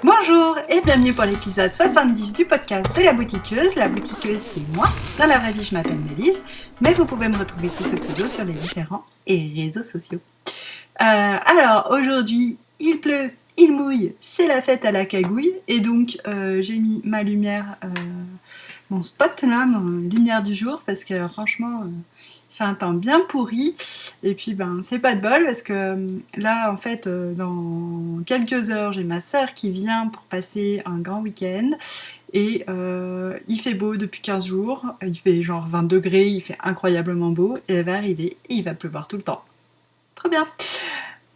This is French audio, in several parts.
Bonjour et bienvenue pour l'épisode 70 du podcast de La Boutiqueuse. La Boutiqueuse, c'est moi. Dans la vraie vie, je m'appelle Mélisse, mais vous pouvez me retrouver sous ce pseudo sur les différents réseaux sociaux. Alors, aujourd'hui, il pleut, il mouille, c'est la fête à la cagouille, et donc j'ai mis ma lumière, mon spot là, ma lumière du jour, parce que franchement... il fait un temps bien pourri, et puis c'est pas de bol parce que là en fait dans quelques heures j'ai ma sœur qui vient pour passer un grand week-end et il fait beau depuis 15 jours, il fait genre 20 degrés, il fait incroyablement beau et elle va arriver et il va pleuvoir tout le temps. Trop bien.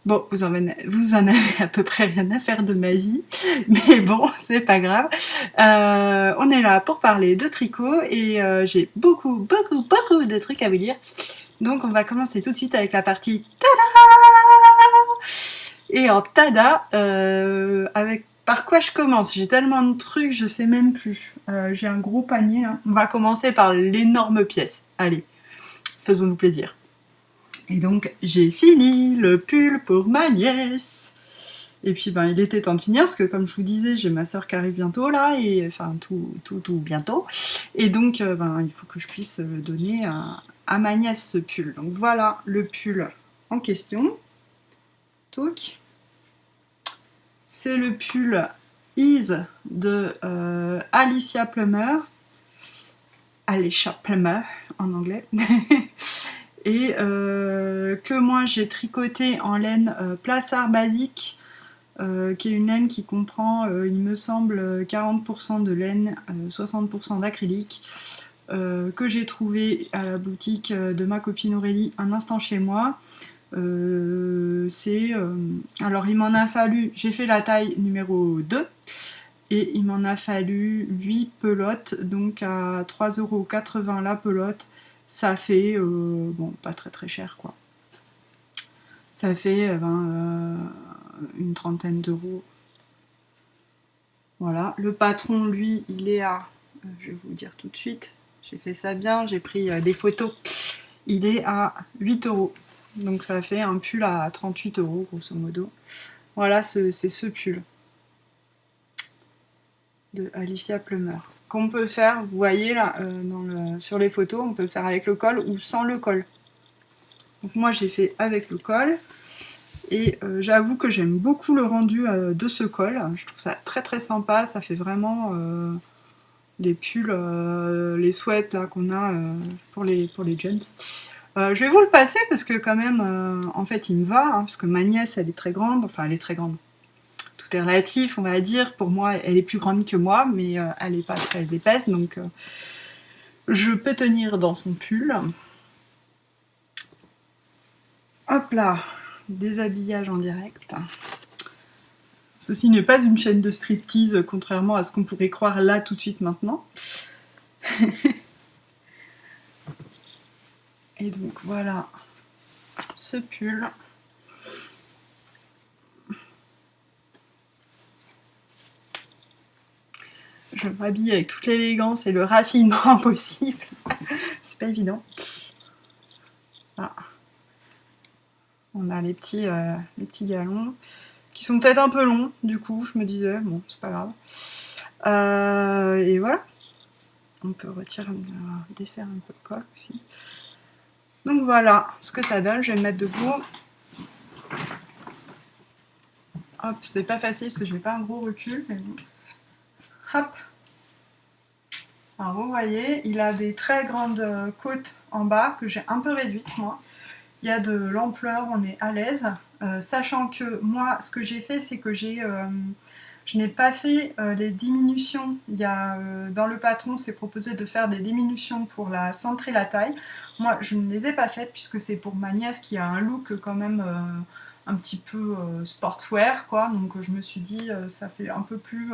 Bon, vous en avez à peu près rien à faire de ma vie, mais bon, c'est pas grave. On est là pour parler de tricot et j'ai beaucoup de trucs à vous dire. Donc on va commencer tout de suite avec la partie tada. Et en tada, par quoi je commence? J'ai tellement de trucs, je sais même plus. J'ai un gros panier là. On va commencer par l'énorme pièce. Allez, faisons-nous plaisir. Et donc j'ai fini le pull pour ma nièce. Et puis il était temps de finir parce que comme je vous disais, j'ai ma soeur qui arrive bientôt là, et enfin tout bientôt. Et donc il faut que je puisse le donner à ma nièce ce pull. Donc voilà le pull en question. Touc. C'est le pull Ease de Alicia Plummer. Alicia Plummer en anglais. Et que moi j'ai tricoté en laine Plassard basique, qui est une laine qui comprend, il me semble, 40% de laine, 60% d'acrylique, que j'ai trouvé à la boutique de ma copine Aurélie un instant chez moi. Alors il m'en a fallu, j'ai fait la taille numéro 2, et il m'en a fallu 8 pelotes, donc à 3,80€ la pelote. Ça fait, pas très cher quoi. Ça fait une trentaine d'euros. Voilà. Le patron, lui, il est à, je vais vous dire tout de suite, j'ai fait ça bien, j'ai pris des photos. Il est à 8€. Donc ça fait un pull à 38€, grosso modo. Voilà, c'est ce pull de Alicia Plummer. Qu'on peut faire, vous voyez là, sur les photos, on peut le faire avec le col ou sans le col. Donc moi j'ai fait avec le col, et j'avoue que j'aime beaucoup le rendu de ce col. Je trouve ça très sympa, ça fait vraiment les pulls, les sweats là qu'on a pour les gents. Je vais vous le passer parce que quand même, en fait il me va, hein, parce que ma nièce elle est très grande, enfin elle est très grande. Tout est relatif, on va dire. Pour moi, elle est plus grande que moi, mais elle n'est pas très épaisse, donc je peux tenir dans son pull. Hop là, déshabillage en direct. Ceci n'est pas une chaîne de striptease, contrairement à ce qu'on pourrait croire là tout de suite maintenant. Et donc voilà ce pull. Je m'habille avec toute l'élégance et le raffinement possible. C'est pas évident. Voilà. On a les petits galons qui sont peut-être un peu longs, du coup, je me disais, bon, c'est pas grave. Et voilà. On peut retirer, desserrer un peu le col aussi. Donc voilà ce que ça donne. Je vais me mettre debout. Hop, c'est pas facile parce que je n'ai pas un gros recul, mais bon. Hop. Alors vous voyez, il a des très grandes côtes en bas que j'ai un peu réduites moi. Il y a de l'ampleur, on est à l'aise. Sachant que moi, ce que j'ai fait, c'est que je n'ai pas fait les diminutions. Il y a, dans le patron, c'est proposé de faire des diminutions pour la cintrer la taille. Moi, je ne les ai pas faites puisque c'est pour ma nièce qui a un look quand même un petit peu sportswear, quoi. Donc je me suis dit, ça fait un peu plus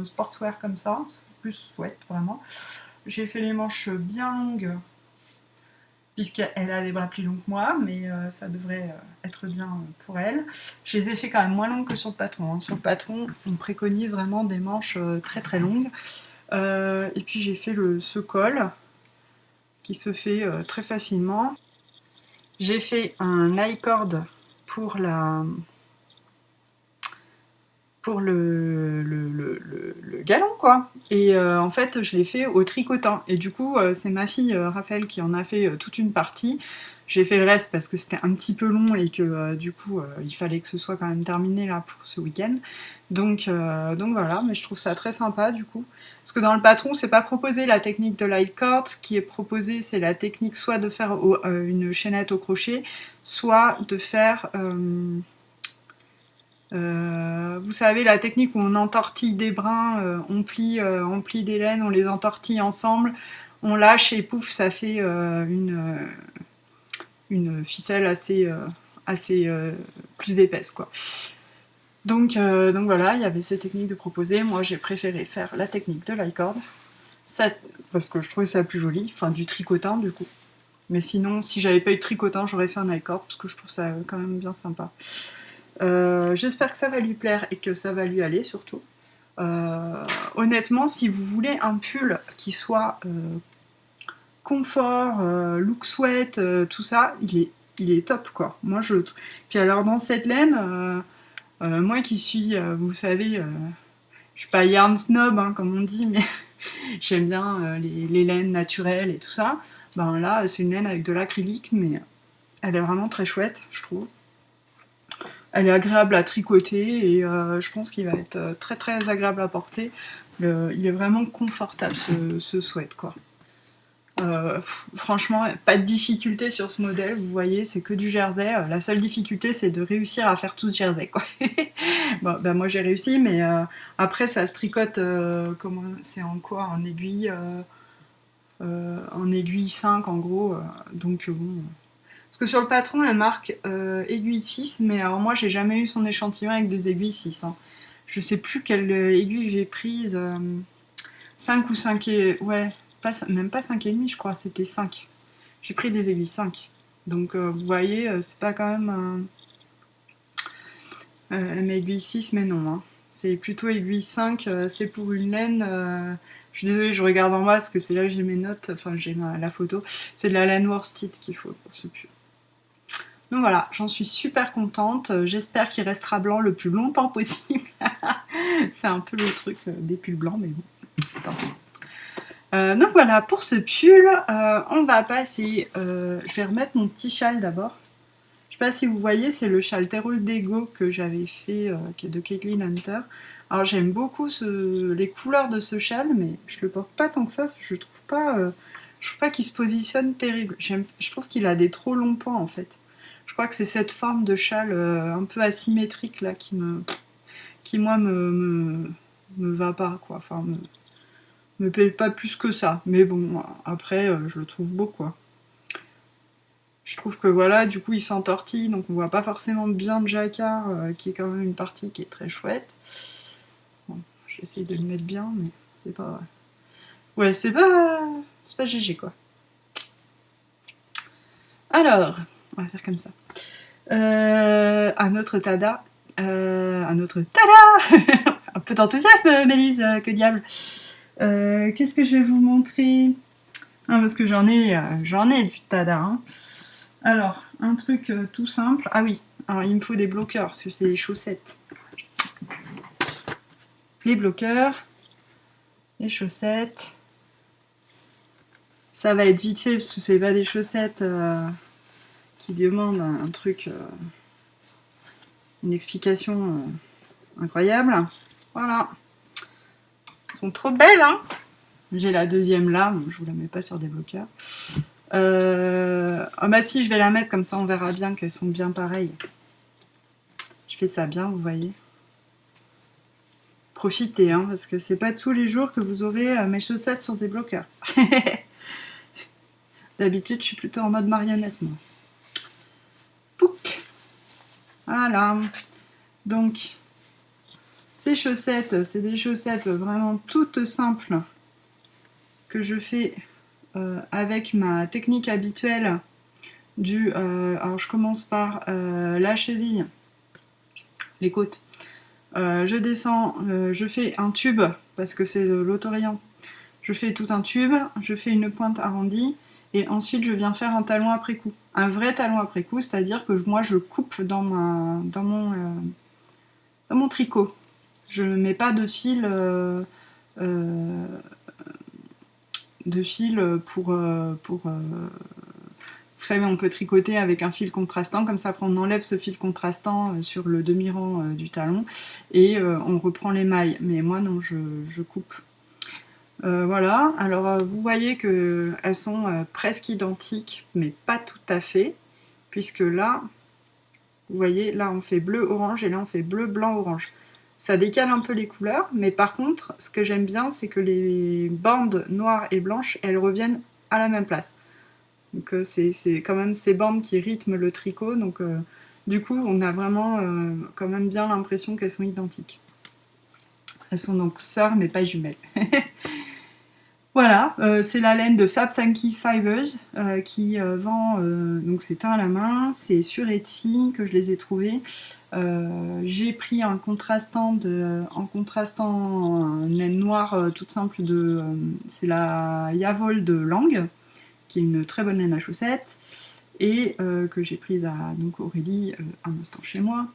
sportswear comme ça fait plus sweat, vraiment. J'ai fait les manches bien longues puisqu'elle a des bras plus longs que moi, mais ça devrait être bien pour elle. Je les ai fait quand même moins longues que sur le patron. Sur le patron, on préconise vraiment des manches très longues. Et puis j'ai fait ce col, qui se fait très facilement. J'ai fait un I-cord pour le galon, quoi. Et en fait, je l'ai fait au tricotin. Et du coup, c'est ma fille, Raphaël, qui en a fait toute une partie. J'ai fait le reste parce que c'était un petit peu long et que du coup, il fallait que ce soit quand même terminé là pour ce week-end. Donc voilà, mais je trouve ça très sympa du coup. Parce que dans le patron, c'est pas proposé la technique de light cord. Ce qui est proposé, c'est la technique soit de faire une chaînette au crochet, soit de faire... vous savez, la technique où on entortille des brins, on plie des laines, on les entortille ensemble, on lâche et pouf, ça fait une ficelle assez plus épaisse, quoi. Donc voilà, il y avait ces techniques de proposer. Moi, j'ai préféré faire la technique de l'i-cord, parce que je trouvais ça plus joli, enfin du tricotin du coup. Mais sinon, si j'avais pas eu de tricotin, j'aurais fait un i-cord, parce que je trouve ça quand même bien sympa. J'espère que ça va lui plaire et que ça va lui aller surtout. Honnêtement, si vous voulez un pull qui soit confort, look sweat, tout ça, il est top, quoi. Moi, je... Puis alors, dans cette laine, moi qui suis, vous savez, je suis pas yarn snob, hein, comme on dit, mais j'aime bien les laines naturelles et tout ça. Ben là, c'est une laine avec de l'acrylique, mais elle est vraiment très chouette, je trouve. Elle est agréable à tricoter et je pense qu'il va être très très agréable à porter. Il est vraiment confortable ce sweat, quoi. Franchement, pas de difficulté sur ce modèle, vous voyez, c'est que du jersey. La seule difficulté, c'est de réussir à faire tout ce jersey, quoi. Bon, ben moi j'ai réussi, mais après ça se tricote, c'est en quoi? En aiguille 5 en gros, donc bon. Parce que sur le patron, elle marque aiguille 6, mais alors moi j'ai jamais eu son échantillon avec des aiguilles 6. Hein. Je sais plus quelle aiguille j'ai prise, 5 ou 5 et... Ouais, même pas 5 et demi je crois, c'était 5. J'ai pris des aiguilles 5. Donc vous voyez, c'est pas quand même aiguille 6, mais non. Hein. C'est plutôt aiguille 5, c'est pour une laine... je suis désolée, je regarde en bas parce que c'est là que j'ai mes notes, enfin j'ai la photo. C'est de la laine worsted qu'il faut pour ce pull. Donc voilà, j'en suis super contente. J'espère qu'il restera blanc le plus longtemps possible. C'est un peu le truc des pulls blancs, mais bon, tant pis. Donc voilà, pour ce pull, on va passer... je vais remettre mon petit châle d'abord. Je sais pas si vous voyez, c'est le châle Terreau d'Ego que j'avais fait, qui est de Caitlin Hunter. Alors j'aime beaucoup les couleurs de ce châle, mais je le porte pas tant que ça. Je trouve pas qu'il se positionne terrible. Je trouve qu'il a des trop longs pans en fait. Je crois que c'est cette forme de châle un peu asymétrique là qui moi me va pas, quoi. Enfin, me plaît pas plus que ça. Mais bon, après, je le trouve beau, quoi. Je trouve que voilà, du coup, il s'entortille, donc on voit pas forcément bien le jacquard, qui est quand même une partie qui est très chouette. Bon, j'essaie de le mettre bien, mais c'est pas... Ouais, c'est pas GG, quoi. Alors, on va faire comme ça. Un autre tada. Un autre tada. Un peu d'enthousiasme, Mélise, que diable. Qu'est-ce que je vais vous montrer? Parce que j'en ai du tada. Hein. Alors, un truc tout simple. Ah oui, alors il me faut des bloqueurs, parce que c'est des chaussettes. Les bloqueurs, les chaussettes. Ça va être vite fait, parce que c'est pas des chaussettes qui demandent un truc, une explication incroyable. Voilà. Elles sont trop belles, hein. J'ai la deuxième là, je vous la mets pas sur des bloqueurs. Ah bah si, je vais la mettre comme ça, on verra bien qu'elles sont bien pareilles. Je fais ça bien, vous voyez. Profitez, hein, parce que c'est pas tous les jours que vous aurez mes chaussettes sur des bloqueurs. D'habitude, je suis plutôt en mode marionnette, moi. Pouc. Voilà. Donc, ces chaussettes, c'est des chaussettes vraiment toutes simples que je fais avec ma technique habituelle du... alors, je commence par la cheville, les côtes. Je descends, je fais un tube, parce que c'est l'autorient. Je fais tout un tube, je fais une pointe arrondie, Et ensuite, je viens faire un talon après coup. Un vrai talon après coup, c'est-à-dire que moi, je coupe dans mon tricot. Je ne mets pas euh, de fil pour vous savez, on peut tricoter avec un fil contrastant, comme ça après on enlève ce fil contrastant sur le demi-rang du talon et on reprend les mailles. Mais moi non, je coupe. Voilà, alors vous voyez qu'elles sont presque identiques, mais pas tout à fait, puisque là, vous voyez, là on fait bleu-orange et là on fait bleu-blanc-orange. Ça décale un peu les couleurs, mais par contre, ce que j'aime bien, c'est que les bandes noires et blanches, elles reviennent à la même place. Donc c'est quand même ces bandes qui rythment le tricot, donc du coup on a vraiment quand même bien l'impression qu'elles sont identiques. Elles sont donc sœurs mais pas jumelles. Voilà, c'est la laine de Fab Funky Fibers qui vend, donc c'est teint à la main, c'est sur Etsy que je les ai trouvés. J'ai pris en contrastant une laine noire toute simple c'est la Yavol de Lang, qui est une très bonne laine à chaussettes, et que j'ai prise à donc Aurélie un instant chez moi.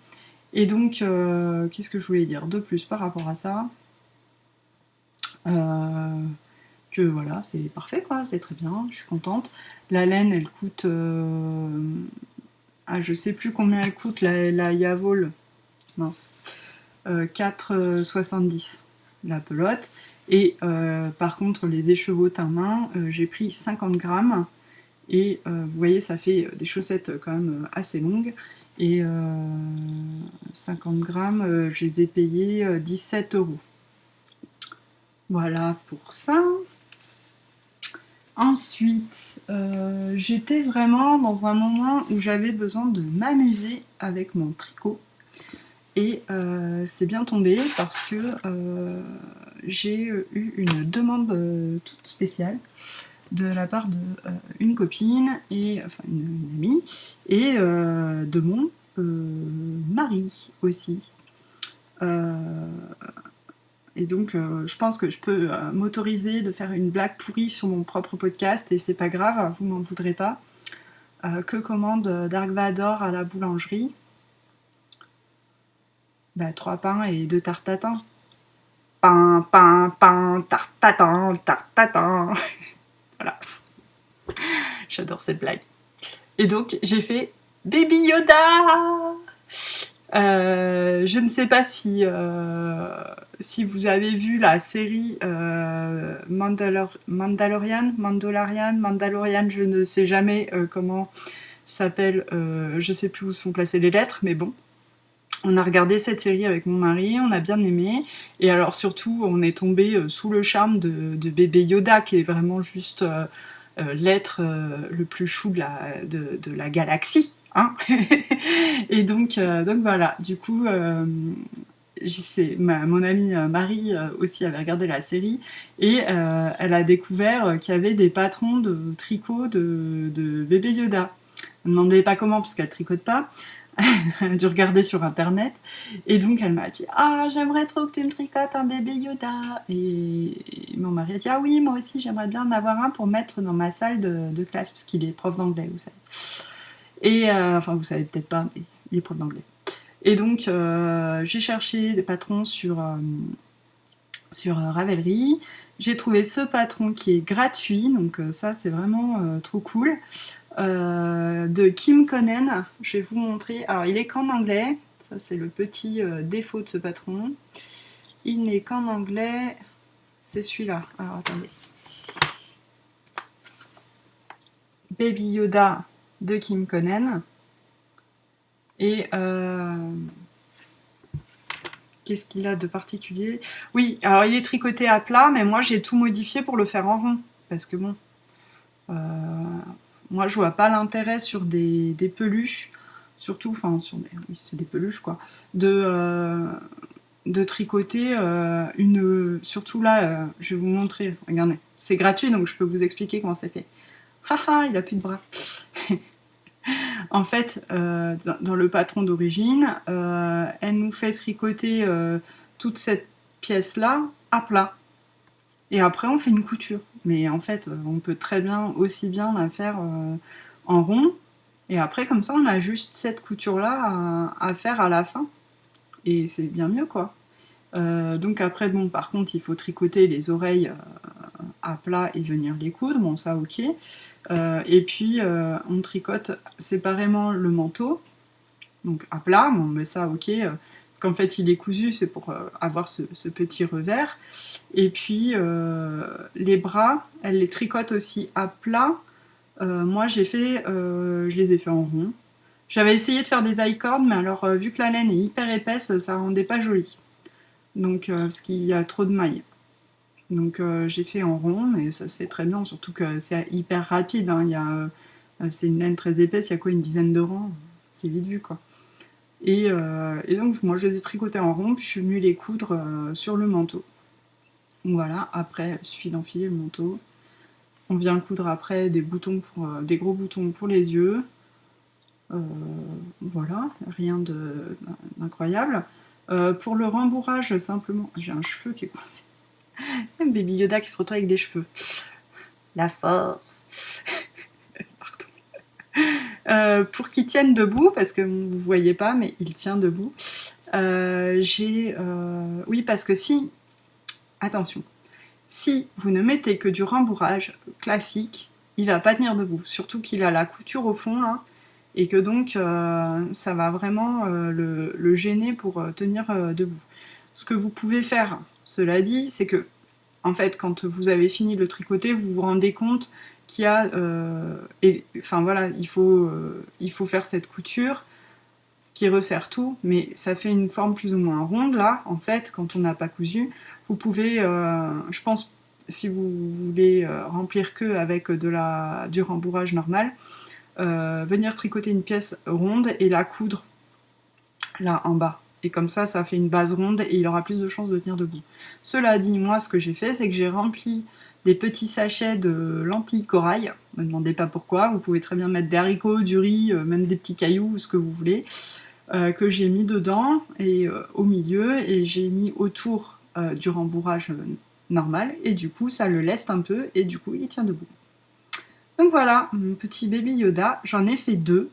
Et donc, qu'est-ce que je voulais dire de plus par rapport à ça que voilà, c'est parfait quoi, c'est très bien, je suis contente. La laine, elle coûte... je sais plus combien elle coûte, la Yavol, mince, 4,70 la pelote. Et par contre, les écheveaux teint main, j'ai pris 50 grammes. Et vous voyez, ça fait des chaussettes quand même assez longues. Et 50 grammes, je les ai payés 17 €. Voilà pour ça. Ensuite, j'étais vraiment dans un moment où j'avais besoin de m'amuser avec mon tricot. Et c'est bien tombé parce que j'ai eu une demande toute spéciale de la part d'une copine, et, enfin une amie, et de mon mari aussi. Et donc, je pense que je peux m'autoriser de faire une blague pourrie sur mon propre podcast, et c'est pas grave, vous m'en voudrez pas. Que commande Dark Vador à la boulangerie ? 3 pains et 2 tartes tatin. Pain, pain, pain, tarte tatin, tarte tatin. Voilà. J'adore cette blague. Et donc, j'ai fait Baby Yoda. Je ne sais pas si vous avez vu la série Mandalorian, je ne sais jamais comment s'appelle, je ne sais plus où sont placées les lettres, mais bon. On a regardé cette série avec mon mari, on a bien aimé, et alors surtout on est tombé sous le charme de bébé Yoda, qui est vraiment juste l'être le plus chou de la galaxie. Hein. Et donc voilà, du coup, mon amie Marie aussi avait regardé la série, et elle a découvert qu'il y avait des patrons de tricot de bébé Yoda. Elle ne me demandait pas comment, parce qu'elle ne tricote pas. Elle a dû regarder sur internet, et donc elle m'a dit j'aimerais trop que tu me tricotes un bébé Yoda, et mon mari a dit oui, moi aussi j'aimerais bien en avoir un pour mettre dans ma salle de classe, parce qu'il est prof d'anglais, vous savez. Et enfin vous savez peut-être pas, mais il est prof d'anglais. Et donc j'ai cherché des patrons sur Ravelry. J'ai trouvé ce patron qui est gratuit, donc ça c'est vraiment trop cool. De Kim Conen, je vais vous montrer. Alors il est qu'en anglais, ça c'est le petit défaut de ce patron. Il n'est qu'en anglais, c'est celui-là. Alors attendez. Baby Yoda de Kim Conen. Et qu'est-ce qu'il a de particulier ? Oui, alors il est tricoté à plat, mais moi j'ai tout modifié pour le faire en rond, parce que bon. Moi, je vois pas l'intérêt sur des peluches, surtout, enfin, oui, c'est des peluches, quoi, de tricoter surtout là, je vais vous montrer, regardez, c'est gratuit, donc je peux vous expliquer comment c'est fait. Haha, il a plus de bras. En fait, dans le patron d'origine, elle nous fait tricoter toute cette pièce-là à plat. Et après, on fait une couture. Mais en fait, on peut très bien, aussi bien la faire en rond. Et après, comme ça, on a juste cette couture-là à faire à la fin. Et c'est bien mieux, quoi. Donc après, bon, par contre, il faut tricoter les oreilles à plat et venir les coudre. Bon, ça, ok. Et puis, on tricote séparément le manteau. Donc à plat, bon, mais ça, ok. Parce qu'en fait, il est cousu, c'est pour avoir ce petit revers. Et puis, les bras, elle les tricote aussi à plat. Moi, je les ai fait en rond. J'avais essayé de faire des I-cords, mais alors, vu que la laine est hyper épaisse, ça rendait pas joli. Donc, parce qu'il y a trop de mailles. Donc, j'ai fait en rond, mais ça se fait très bien, surtout que c'est hyper rapide. Hein. C'est une laine très épaisse, il y a quoi, une dizaine de rangs. C'est vite vu, quoi. Et donc, moi, je les ai tricotés en rond, puis je suis venue les coudre sur le manteau. Donc voilà, après, il suffit d'enfiler le manteau. On vient coudre après des boutons des gros boutons pour les yeux. Voilà, rien d'incroyable. Pour le rembourrage, simplement, j'ai un cheveu qui est coincé. Même Baby Yoda qui se retrouve avec des cheveux. La force. Pardon. Pour qu'il tienne debout, parce que vous ne voyez pas, mais il tient debout. Oui, parce que si... Attention. Si vous ne mettez que du rembourrage classique, il va pas tenir debout. Surtout qu'il a la couture au fond, là. Et que donc, ça va vraiment le gêner pour tenir debout. Ce que vous pouvez faire, cela dit, c'est que, en fait, quand vous avez fini le tricoter, vous vous rendez compte qu'il y a... enfin voilà, il faut faire cette couture qui resserre tout, mais ça fait une forme plus ou moins ronde, là, en fait, quand on n'a pas cousu. Vous pouvez, je pense, si vous voulez remplir que avec du rembourrage normal, venir tricoter une pièce ronde et la coudre là en bas. Et comme ça fait une base ronde et il aura plus de chances de tenir debout. Cela dit, moi, ce que j'ai fait, c'est que j'ai rempli des petits sachets de lentilles corail. Ne me demandez pas pourquoi, vous pouvez très bien mettre des haricots, du riz, même des petits cailloux, ce que vous voulez, que j'ai mis dedans et au milieu, et j'ai mis autour du rembourrage normal, et du coup, ça le leste un peu, et du coup, il tient debout. Donc voilà, mon petit Baby Yoda, j'en ai fait 2.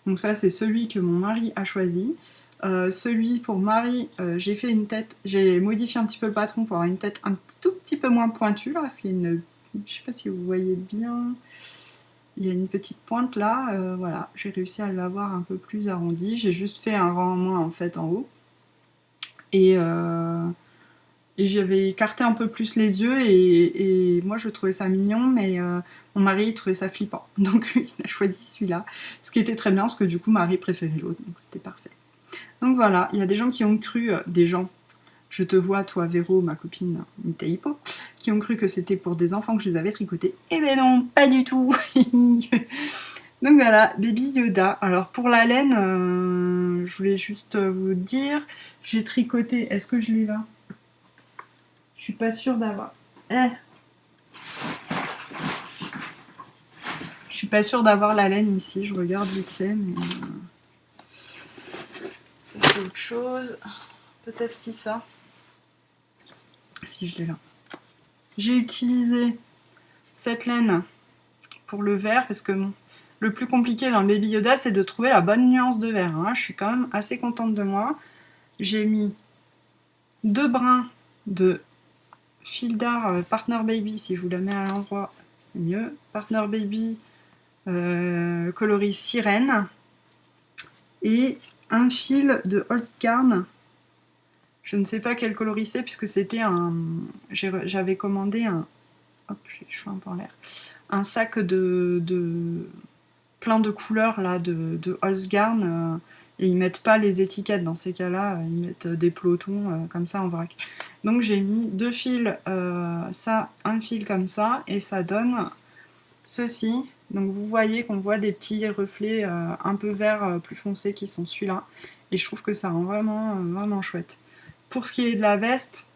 Donc ça, c'est celui que mon mari a choisi. Celui pour Marie, j'ai fait une tête, j'ai modifié un petit peu le patron pour avoir une tête un tout petit peu moins pointue, là, parce qu'il y a une... Je sais pas si vous voyez bien... Il y a une petite pointe là, voilà, j'ai réussi à l'avoir un peu plus arrondi. J'ai juste fait un rang en moins en fait en haut. Et j'avais écarté un peu plus les yeux et moi je trouvais ça mignon, mais mon mari trouvait ça flippant. Donc il a choisi celui-là. Ce qui était très bien parce que du coup Marie préférait l'autre, donc c'était parfait. Donc voilà, il y a des gens qui ont cru, je te vois toi Véro, ma copine Mita Hippo, qui ont cru que c'était pour des enfants que je les avais tricotés. Eh ben non, pas du tout. Donc voilà, Baby Yoda. Alors pour la laine, je voulais juste vous dire, j'ai tricoté, est-ce que je l'ai là? Je suis pas sûre d'avoir... Je suis pas sûre d'avoir la laine ici, je regarde vite fait, mais... ça c'est autre chose. Peut-être si ça. Si, je l'ai là. J'ai utilisé cette laine pour le vert, parce que bon, le plus compliqué dans le Baby Yoda, c'est de trouver la bonne nuance de vert. Hein. Je suis quand même assez contente de moi. J'ai mis 2 brins de fil d'art Partner Baby, si je vous la mets à l'endroit, c'est mieux. Partner Baby coloris sirène. Et un fil de Holzgarn. Je ne sais pas quel coloris c'est, puisque c'était un... J'avais commandé un... Hop, j'ai les cheveux un peu en l'air. Un sac de plein de couleurs là, de Holzgarn. Et ils mettent pas les étiquettes dans ces cas-là, ils mettent des pelotons comme ça en vrac. Donc j'ai mis 2 fils, un fil comme ça, et ça donne ceci. Donc vous voyez qu'on voit des petits reflets un peu verts plus foncés qui sont celui-là. Et je trouve que ça rend vraiment, vraiment chouette. Pour ce qui est de la veste,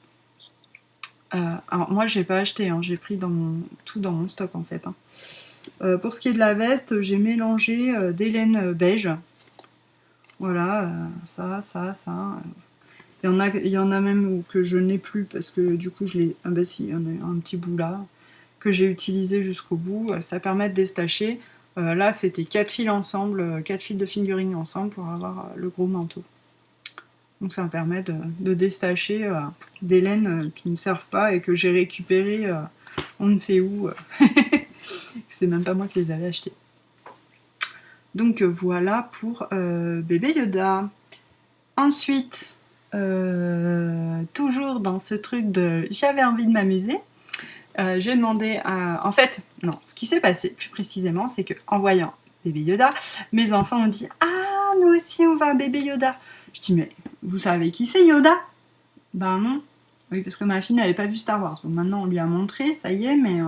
alors moi j'ai pas acheté, hein, j'ai pris tout dans mon stock en fait. Hein. Pour ce qui est de la veste, j'ai mélangé des laines beige. Voilà, ça. Il y en a même que je n'ai plus parce que du coup je l'ai... Ah bah si, il y en a un petit bout là. que j'ai utilisé jusqu'au bout. Ça permet de détacher. Là, c'était 4 fils ensemble, 4 fils de fingering ensemble pour avoir le gros manteau. Donc ça me permet de détacher des laines qui ne me servent pas et que j'ai récupérées on ne sait où. C'est même pas moi qui les avais achetées. Donc voilà pour bébé Yoda. Ensuite, toujours dans ce truc de j'avais envie de m'amuser, j'ai demandé à... En fait, non, ce qui s'est passé plus précisément, c'est qu'en voyant bébé Yoda, mes enfants ont dit « Ah, nous aussi on va à bébé Yoda !» Je dis « Mais vous savez qui c'est Yoda ?» Ben non. Oui, parce que ma fille n'avait pas vu Star Wars. Bon, maintenant on lui a montré, ça y est, mais...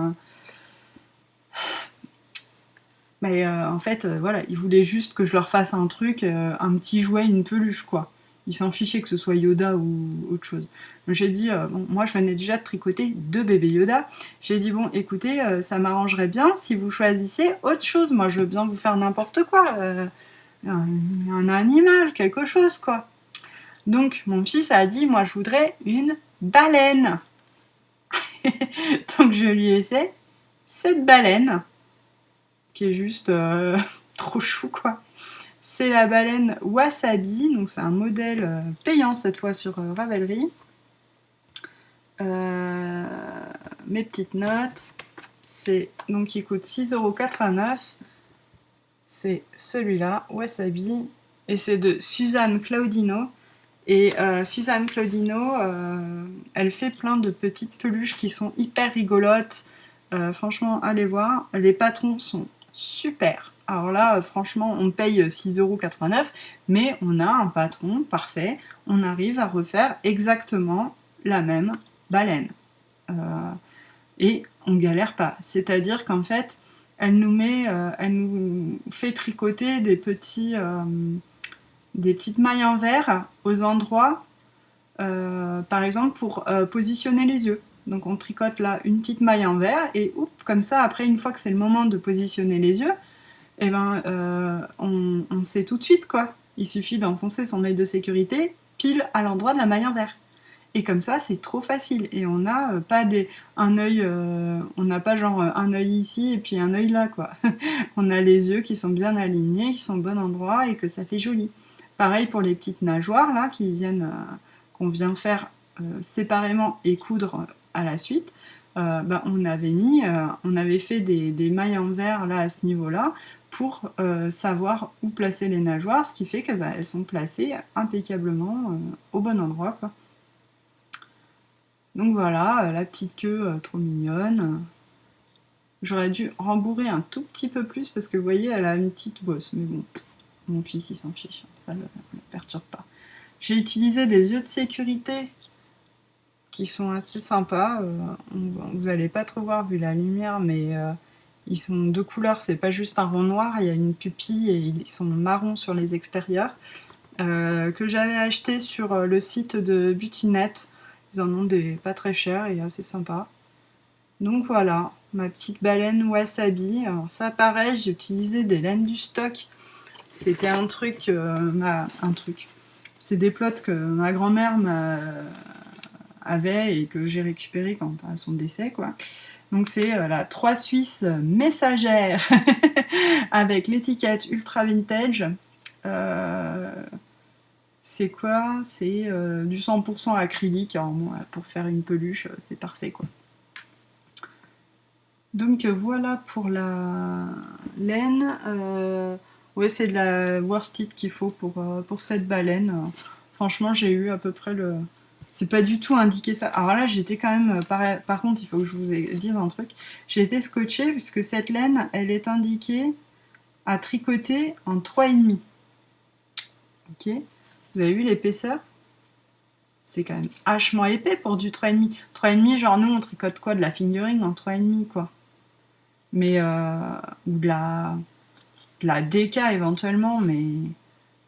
en fait, voilà, ils voulaient juste que je leur fasse un truc, un petit jouet, une peluche, quoi. Ils s'en fichaient que ce soit Yoda ou autre chose. Donc j'ai dit, bon, moi je venais déjà de tricoter 2 bébés Yoda. J'ai dit, bon, écoutez, ça m'arrangerait bien si vous choisissez autre chose. Moi je veux bien vous faire n'importe quoi. Un animal, quelque chose, quoi. Donc mon fils a dit, moi je voudrais une baleine. Donc je lui ai fait cette baleine, qui est juste trop chou, quoi. C'est la baleine Wasabi, donc c'est un modèle payant cette fois sur Ravelry. Mes petites notes, c'est donc il coûte 6,89 €. C'est celui-là, Wasabi, et c'est de Suzanne Claudino. Et Suzanne Claudino, elle fait plein de petites peluches qui sont hyper rigolotes. Franchement, allez voir, les patrons sont super. Alors là, franchement, on paye 6,89 €, mais on a un patron parfait. On arrive à refaire exactement la même baleine. Et on galère pas. C'est-à-dire qu'en fait, elle nous fait tricoter des petites mailles en verre aux endroits, par exemple, pour positionner les yeux. Donc on tricote là une petite maille en verre et comme ça, après, une fois que c'est le moment de positionner les yeux, eh ben, on sait tout de suite, quoi. Il suffit d'enfoncer son œil de sécurité pile à l'endroit de la maille en verre. Et comme ça, c'est trop facile. Et on n'a pas un œil, on n'a pas genre un œil ici et puis un œil là, quoi. On a les yeux qui sont bien alignés, qui sont au bon endroit et que ça fait joli. Pareil pour les petites nageoires là qu'on vient faire séparément et coudre à la suite. On avait fait des mailles en verre là à ce niveau-là pour savoir où placer les nageoires, ce qui fait que elles sont placées impeccablement au bon endroit, quoi. Donc voilà, la petite queue trop mignonne. J'aurais dû rembourrer un tout petit peu plus parce que vous voyez, elle a une petite bosse, mais bon, mon fils il s'en fiche, ça ne le perturbe pas. J'ai utilisé des yeux de sécurité qui sont assez sympas. Vous n'allez pas trop voir vu la lumière, mais ils sont de couleurs, c'est pas juste un rond noir, il y a une pupille et ils sont marrons sur les extérieurs. Que j'avais acheté sur le site de Beautynet. Ils en ont des pas très chers et assez sympas. Donc voilà, ma petite baleine Wasabi. Alors ça pareil, j'ai utilisé des laines du stock. C'était un truc. C'est des plots que ma grand-mère avait et que j'ai récupéré à son décès, quoi. Donc c'est la 3 Suisse messagère avec l'étiquette Ultra Vintage. C'est quoi? C'est du 100% acrylique. Alors, bon, pour faire une peluche, c'est parfait, quoi. Donc voilà pour la laine. Ouais, c'est de la worsted qu'il faut pour cette baleine. Franchement, j'ai eu à peu près le... C'est pas du tout indiqué ça. Alors là, j'étais quand même... Par contre, il faut que je vous dise un truc. J'ai été scotchée puisque cette laine, elle est indiquée à tricoter en 3,5. Ok. Vous avez vu l'épaisseur? C'est quand même hachement épais pour du 3,5. 3,5, genre nous on tricote quoi? De la fingering en 3,5, quoi. Mais, ou de la DK éventuellement, mais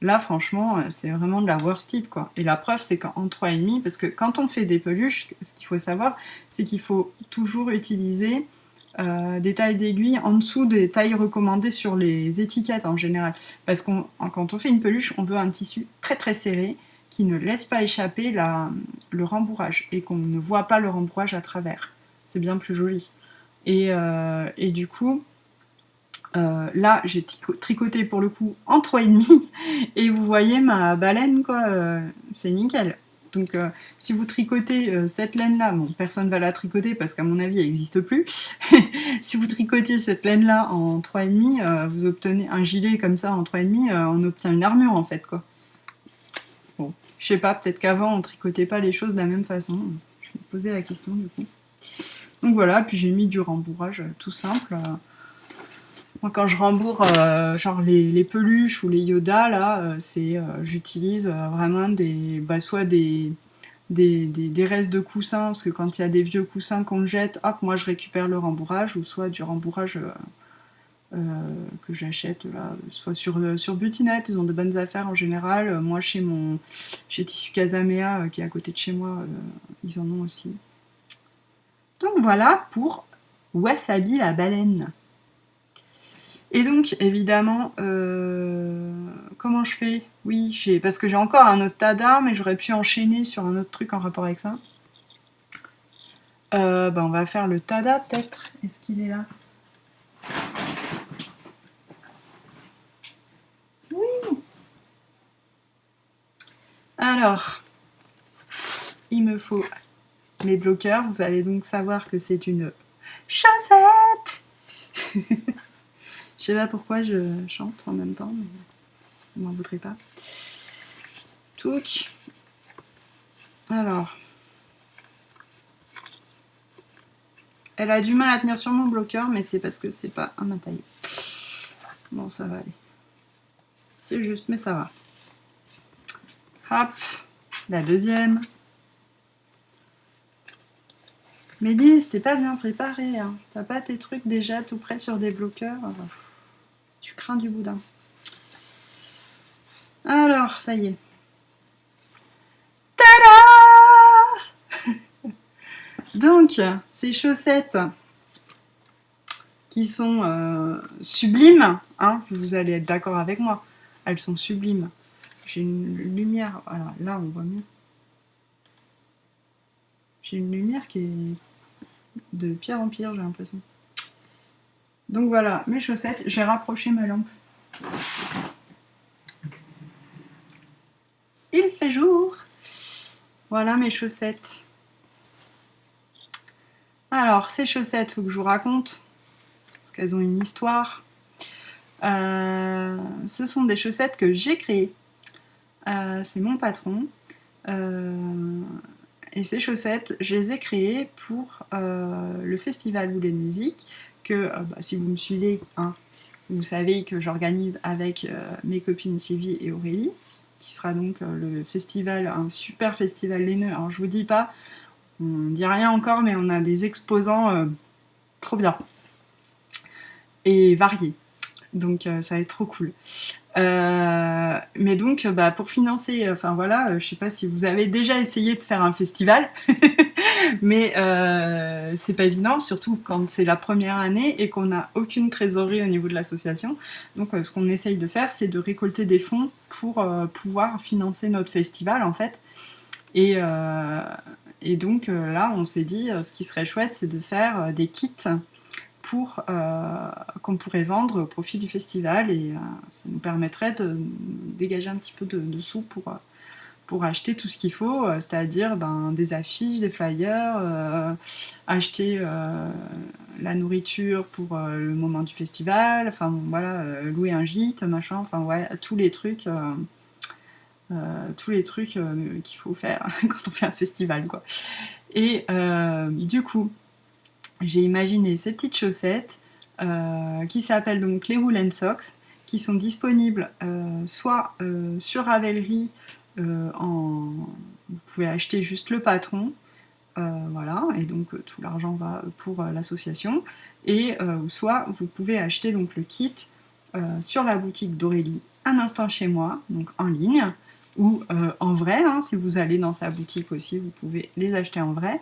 là franchement c'est vraiment de la worsted, quoi. Et la preuve c'est qu'en 3,5, parce que quand on fait des peluches, ce qu'il faut savoir, c'est qu'il faut toujours utiliser des tailles d'aiguille en dessous des tailles recommandées sur les étiquettes en général. Parce que quand on fait une peluche, on veut un tissu très très serré qui ne laisse pas échapper le rembourrage et qu'on ne voit pas le rembourrage à travers. C'est bien plus joli. Et du coup, là, j'ai tricoté pour le coup en 3,5 et vous voyez ma baleine, quoi, c'est nickel. Donc, si vous tricotez cette laine-là, bon, personne va la tricoter parce qu'à mon avis, elle n'existe plus. Si vous tricotez cette laine-là en 3,5, vous obtenez un gilet comme ça en 3,5, on obtient une armure en fait, quoi. Bon, je sais pas, peut-être qu'avant on tricotait pas les choses de la même façon. Je me posais la question du coup. Donc voilà, puis j'ai mis du rembourrage tout simple. Moi, quand je rembourre genre les peluches ou les Yoda, là, j'utilise vraiment soit des restes de coussins, parce que quand il y a des vieux coussins qu'on jette, hop, moi je récupère le rembourrage, ou soit du rembourrage que j'achète là, soit sur Butinette, ils ont de bonnes affaires en général. Moi, chez Tissu Casamea, qui est à côté de chez moi, ils en ont aussi. Donc voilà pour Wasabi la baleine. Et donc, évidemment, comment je fais ? Oui, parce que j'ai encore un autre tada, mais j'aurais pu enchaîner sur un autre truc en rapport avec ça. On va faire le tada, peut-être. Est-ce qu'il est là ? Oui. Alors, il me faut mes bloqueurs. Vous allez donc savoir que c'est une chaussette. Je sais pas pourquoi je chante en même temps, mais vous m'en voudrez pas. Touc. Alors. Elle a du mal à tenir sur mon bloqueur, mais c'est parce que c'est pas à ma taille. Bon, ça va aller. C'est juste, mais ça va. Hop. La deuxième. Mélisse, t'es pas bien préparée, hein. T'as pas tes trucs déjà tout prêts sur des bloqueurs. Tu crains du boudin. Alors, ça y est. Tada! Donc, ces chaussettes qui sont sublimes, hein, vous allez être d'accord avec moi. Elles sont sublimes. J'ai une lumière, voilà, là on voit mieux. J'ai une lumière qui est de pire en pire, j'ai l'impression. Donc voilà, mes chaussettes, j'ai rapproché ma lampe. Il fait jour. Voilà mes chaussettes. Alors, ces chaussettes, faut que je vous raconte, parce qu'elles ont une histoire. Ce sont des chaussettes que j'ai créées. C'est mon patron. Et ces chaussettes, je les ai créées pour le festival Boulet de musique, que si vous me suivez, hein, vous savez que j'organise avec mes copines Sylvie et Aurélie, qui sera donc le festival, un super festival laineux. Alors je vous dis pas, on dit rien encore, mais on a des exposants trop bien et variés. Donc ça va être trop cool. Mais donc pour financer, enfin voilà, je sais pas si vous avez déjà essayé de faire un festival, mais c'est pas évident, surtout quand c'est la première année et qu'on n'a aucune trésorerie au niveau de l'association. Donc ce qu'on essaye de faire, c'est de récolter des fonds pour pouvoir financer notre festival en fait. Et donc là, on s'est dit, ce qui serait chouette, c'est de faire des kits qu'on pourrait vendre au profit du festival, et ça nous permettrait de dégager un petit peu de sous pour acheter tout ce qu'il faut, c'est-à-dire des affiches, des flyers, acheter la nourriture pour le moment du festival, enfin voilà, louer un gîte, machin, enfin ouais, tous les trucs qu'il faut faire quand on fait un festival, quoi. Et du coup, j'ai imaginé ces petites chaussettes qui s'appellent donc les Wool & Socks, qui sont disponibles soit sur Ravelry, vous pouvez acheter juste le patron, voilà, et donc tout l'argent va pour l'association, et soit vous pouvez acheter donc le kit sur la boutique d'Aurélie Un Instant Chez Moi, donc en ligne, ou en vrai, hein, si vous allez dans sa boutique aussi, vous pouvez les acheter en vrai.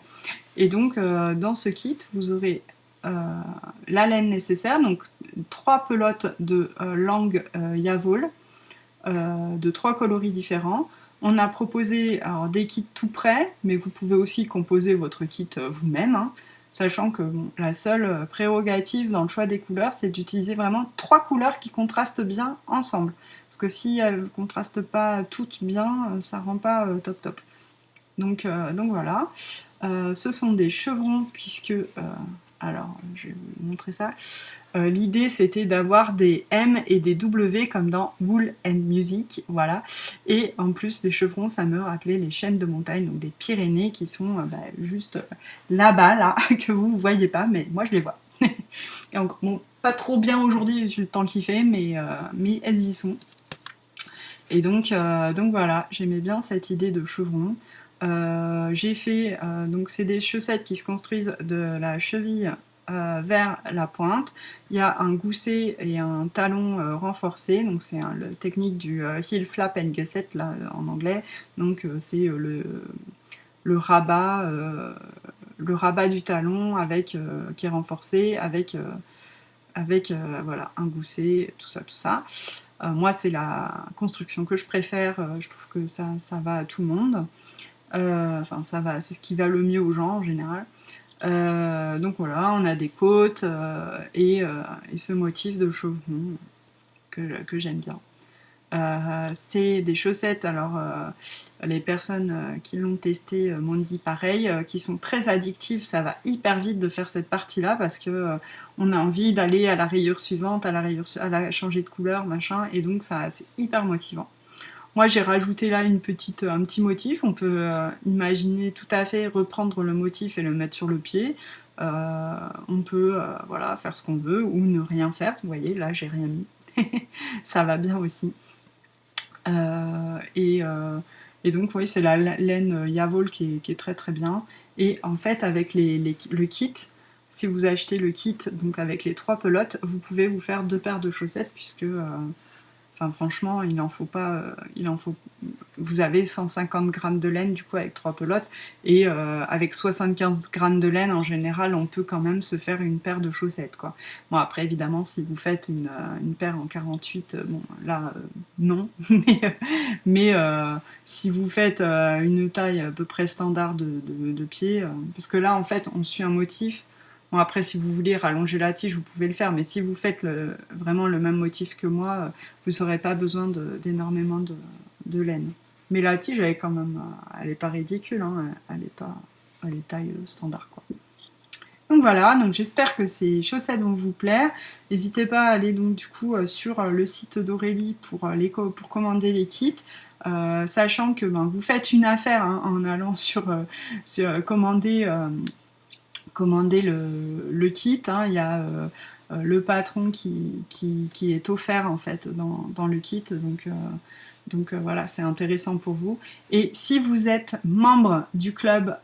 Et donc dans ce kit, vous aurez la laine nécessaire, donc 3 pelotes de langue Yavol, de 3 coloris différents. On a proposé des kits tout prêts, mais vous pouvez aussi composer votre kit vous-même, hein. sachant que la seule prérogative dans le choix des couleurs, c'est d'utiliser vraiment 3 couleurs qui contrastent bien ensemble. Parce que si elles ne contrastent pas toutes bien, ça rend pas top top. Donc voilà. Ce sont des chevrons, puisque... alors, je vais vous montrer ça. L'idée, c'était d'avoir des M et des W comme dans Wool and Music, voilà. Et en plus, les chevrons, ça me rappelait les chaînes de montagne, donc des Pyrénées, qui sont juste là-bas, là, que vous ne voyez pas, mais moi, je les vois. Donc, bon, pas trop bien aujourd'hui, vu le temps qu'il fait, mais elles y sont. Et donc voilà, j'aimais bien cette idée de chevron. J'ai fait, donc c'est des chaussettes qui se construisent de la cheville vers la pointe. Il y a un gousset et un talon renforcé, donc c'est la technique du heel flap and gusset là, en anglais. Donc c'est le rabat, du talon avec, qui est renforcé avec, voilà, un gousset, tout ça. Moi, c'est la construction que je préfère. Je trouve que ça va à tout le monde. Enfin, ça va, c'est ce qui va le mieux aux gens en général. Donc voilà, on a des côtes et ce motif de chevron que j'aime bien. C'est des chaussettes, alors les personnes qui l'ont testé m'ont dit pareil, qui sont très addictives, ça va hyper vite de faire cette partie-là parce que on a envie d'aller à la rayure suivante, changer de couleur, machin, et donc ça c'est hyper motivant. Moi j'ai rajouté là un petit motif, on peut imaginer tout à fait reprendre le motif et le mettre sur le pied. On peut voilà, faire ce qu'on veut ou ne rien faire, vous voyez là j'ai rien mis. Ça va bien aussi. Et donc oui, c'est la laine Yavol qui est très très bien. Et en fait, avec le kit, si vous achetez le kit donc avec les 3 pelotes, vous pouvez vous faire 2 paires de chaussettes puisque enfin, franchement, il en faut pas. Vous avez 150 grammes de laine du coup avec 3 pelotes et avec 75 grammes de laine en général, on peut quand même se faire une paire de chaussettes quoi. Bon après évidemment si vous faites une paire en 48, bon là non, mais si vous faites une taille à peu près standard de pied, parce que là en fait on suit un motif. Bon, après, si vous voulez rallonger la tige, vous pouvez le faire, mais si vous faites vraiment le même motif que moi, vous n'aurez pas besoin d'énormément de laine. Mais la tige, elle est quand même, elle est pas ridicule, hein, elle est taille standard, quoi. Donc voilà, donc j'espère que ces chaussettes vont vous plaire. N'hésitez pas à aller donc du coup sur le site d'Aurélie pour commander les kits. Sachant que vous faites une affaire hein, en allant sur commander le kit. Hein. Il y a le patron qui est offert en fait dans le kit. Donc voilà, c'est intéressant pour vous. Et si vous êtes membre du club,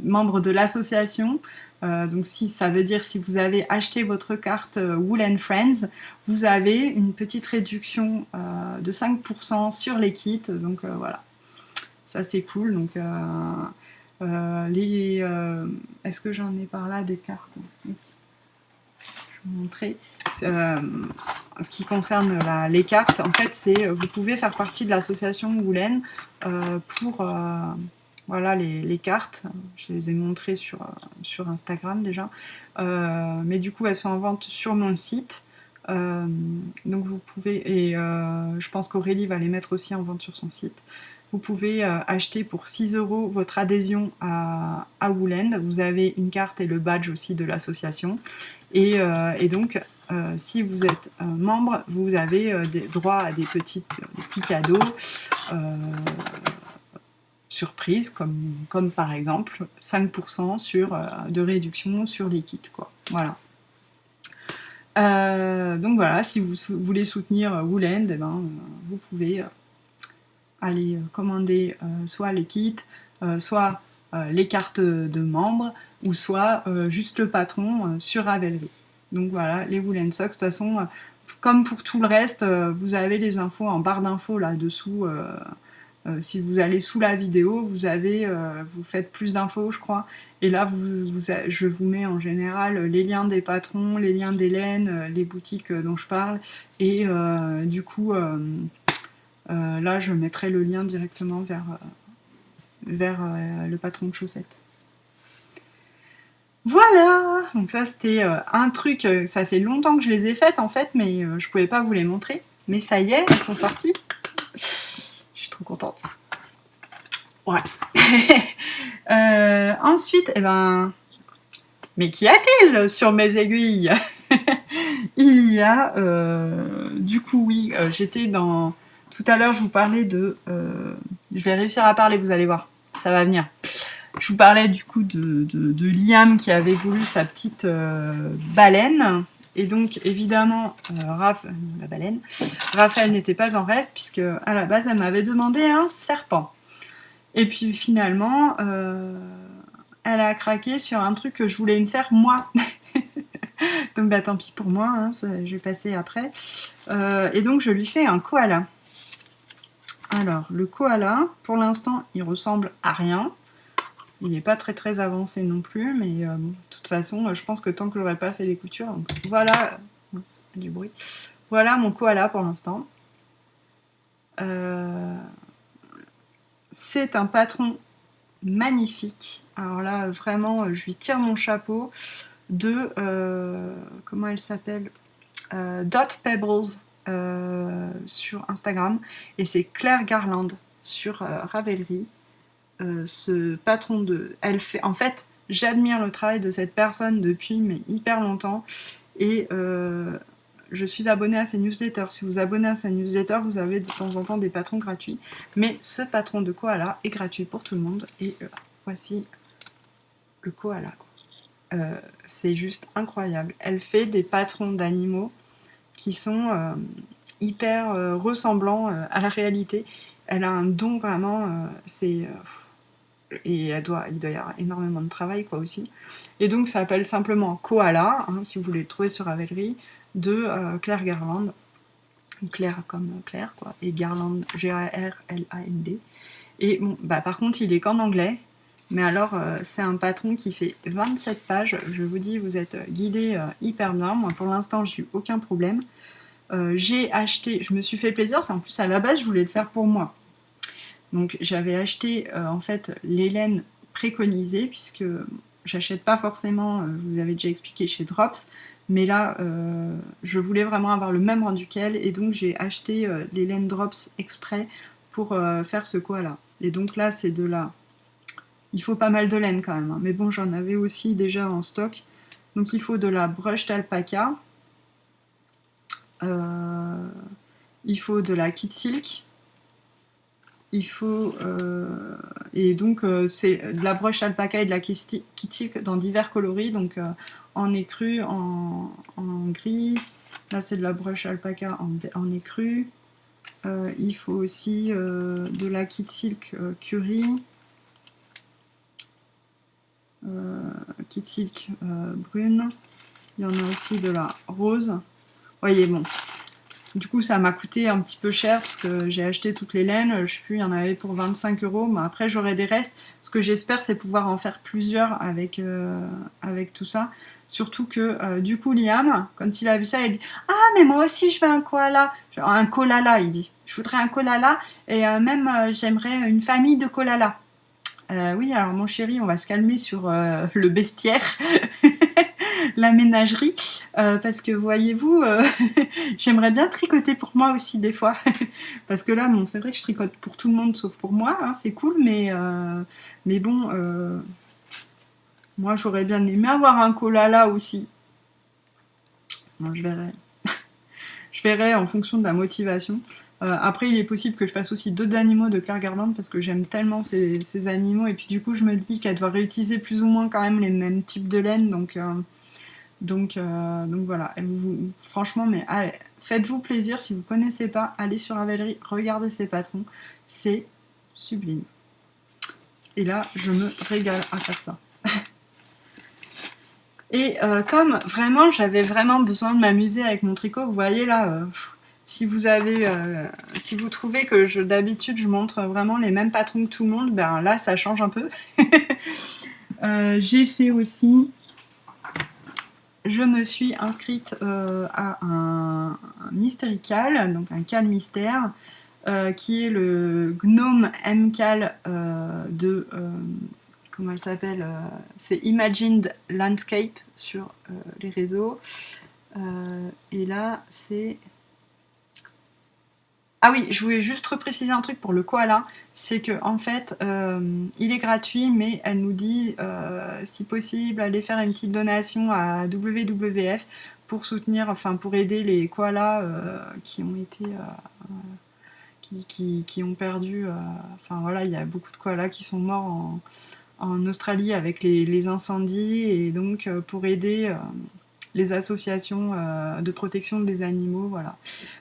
membre de l'association, donc si ça veut dire si vous avez acheté votre carte Wool and Friends, vous avez une petite réduction de 5% sur les kits. Donc voilà, ça c'est cool. Donc est-ce que j'en ai par là des cartes? Oui. Je vais vous montrer. Ce qui concerne les cartes, en fait, vous pouvez faire partie de l'association Woolen pour voilà les cartes. Je les ai montrées sur Instagram déjà. Mais du coup, elles sont en vente sur mon site. Donc vous pouvez, et je pense qu'Aurélie va les mettre aussi en vente sur son site. Vous pouvez acheter pour 6 € votre adhésion à Woolen. Vous avez une carte et le badge aussi de l'association. Et donc, si vous êtes membre, vous avez droit à des petits cadeaux surprises, comme par exemple 5% de réduction sur les kits, quoi. Voilà. Donc voilà, si vous voulez soutenir Woolen, vous pouvez aller commander soit les kits, soit les cartes de membres, ou soit juste le patron sur Ravelry. Donc voilà, les Wool and Socks, de toute façon, comme pour tout le reste, vous avez les infos en barre d'infos là-dessous. Si vous allez sous la vidéo, vous faites plus d'infos, je crois. Et là, je vous mets en général les liens des patrons, les liens des laines, les boutiques dont je parle. Et du coup, là, je mettrai le lien directement vers le patron de chaussettes. Voilà. Donc ça c'était un truc, ça fait longtemps que je les ai faites en fait, mais je pouvais pas vous les montrer. Mais ça y est, elles sont sorties. Je suis trop contente. Voilà. Ensuite, eh ben... Mais qu'y a-t-il sur mes aiguilles? Il y a... du coup, oui, j'étais dans... Tout à l'heure, je vous parlais de... je vais réussir à parler, vous allez voir. Ça va venir. Je vous parlais du coup de Liam qui avait voulu sa petite baleine. Et donc, évidemment, la baleine, Raphaël n'était pas en reste, puisque à la base, elle m'avait demandé un serpent. Et puis finalement, elle a craqué sur un truc que je voulais me faire moi. Donc bah tant pis pour moi, hein, je vais passer après. Et donc je lui fais un koala. Alors le koala, pour l'instant, il ressemble à rien. Il n'est pas très très avancé non plus, mais de toute façon, je pense que tant que je n'aurai pas fait des coutures, donc, voilà, du bruit. Voilà mon koala pour l'instant. C'est un patron magnifique. Alors là, vraiment, je lui tire mon chapeau de... comment elle s'appelle Dot Pebbles sur Instagram. Et c'est Claire Garland sur Ravelry. Ce patron de... Elle fait... En fait, j'admire le travail de cette personne depuis mais hyper longtemps. Et je suis abonnée à ses newsletters. Si vous abonnez à sa newsletter, vous avez de temps en temps des patrons gratuits. Mais ce patron de koala est gratuit pour tout le monde. Et voici le koala. C'est juste incroyable. Elle fait des patrons d'animaux qui sont hyper ressemblants à la réalité. Elle a un don vraiment, et il doit y avoir énormément de travail quoi aussi. Et donc ça s'appelle simplement Koala, hein, si vous voulez le trouver sur Ravelry, de Claire Garland. Claire comme Claire quoi, et Garland Garland. Et bon, bah par contre il est qu'en anglais. Mais alors, c'est un patron qui fait 27 pages. Je vous dis, vous êtes guidés hyper bien. Moi, pour l'instant, j'ai eu aucun problème. J'ai acheté, je me suis fait plaisir. C'est en plus, à la base, je voulais le faire pour moi. Donc, j'avais acheté, en fait, les laines préconisées, puisque j'achète pas forcément, je vous avais déjà expliqué, chez Drops. Mais là, je voulais vraiment avoir le même rendu qu'elle. Et donc, j'ai acheté des laines Drops exprès pour faire ce koala. Et donc là, c'est de la... Il faut pas mal de laine quand même, hein. Mais bon, j'en avais aussi déjà en stock. Donc il faut de la brush d'alpaca, il faut de la kit silk, il faut... et donc c'est de la brush alpaca et de la kit silk dans divers coloris, donc en écru, en gris. Là c'est de la brush alpaca en écru. Il faut aussi de la kit silk curry. Kit silk brune. Il y en a aussi de la rose. Vous voyez, bon. Du coup, ça m'a coûté un petit peu cher parce que j'ai acheté toutes les laines. Je sais plus, il y en avait pour 25 €. Mais après, j'aurai des restes. Ce que j'espère, c'est pouvoir en faire plusieurs avec tout ça. Surtout que, du coup, Liam, quand il a vu ça, il a dit « Ah, mais moi aussi, je veux un koala. » Un koala, il dit. « Je voudrais un koala et même, j'aimerais une famille de koalas. » Oui, alors mon chéri, on va se calmer sur le bestiaire, la ménagerie, parce que voyez-vous, j'aimerais bien tricoter pour moi aussi des fois, parce que là, bon, c'est vrai que je tricote pour tout le monde sauf pour moi, hein, c'est cool, mais bon, moi j'aurais bien aimé avoir un koala aussi. Bon, je verrai. Je verrai en fonction de la motivation. Après, il est possible que je fasse aussi d'autres animaux de Claire Garland parce que j'aime tellement ces animaux. Et puis du coup, je me dis qu'elle doit réutiliser plus ou moins quand même les mêmes types de laine. Donc voilà. Franchement, mais allez, faites-vous plaisir. Si vous ne connaissez pas, allez sur Ravelry, regardez ces patrons. C'est sublime. Et là, je me régale à faire ça. Et comme vraiment, j'avais vraiment besoin de m'amuser avec mon tricot, vous voyez là... si vous trouvez que d'habitude je montre vraiment les mêmes patrons que tout le monde, ben là ça change un peu. J'ai fait aussi, je me suis inscrite à un mystérical, donc un cal mystère, qui est le Gnome M-Cal de comment elle s'appelle, c'est Imagined Landscape sur les réseaux. Et là, c'est... Ah oui, je voulais juste repréciser un truc pour le koala, c'est que en fait, il est gratuit, mais elle nous dit, si possible, allez faire une petite donation à WWF pour soutenir, enfin pour aider les koalas qui ont été, qui ont perdu, enfin voilà, il y a beaucoup de koalas qui sont morts en Australie avec les incendies, et donc pour aider les associations de protection des animaux, voilà.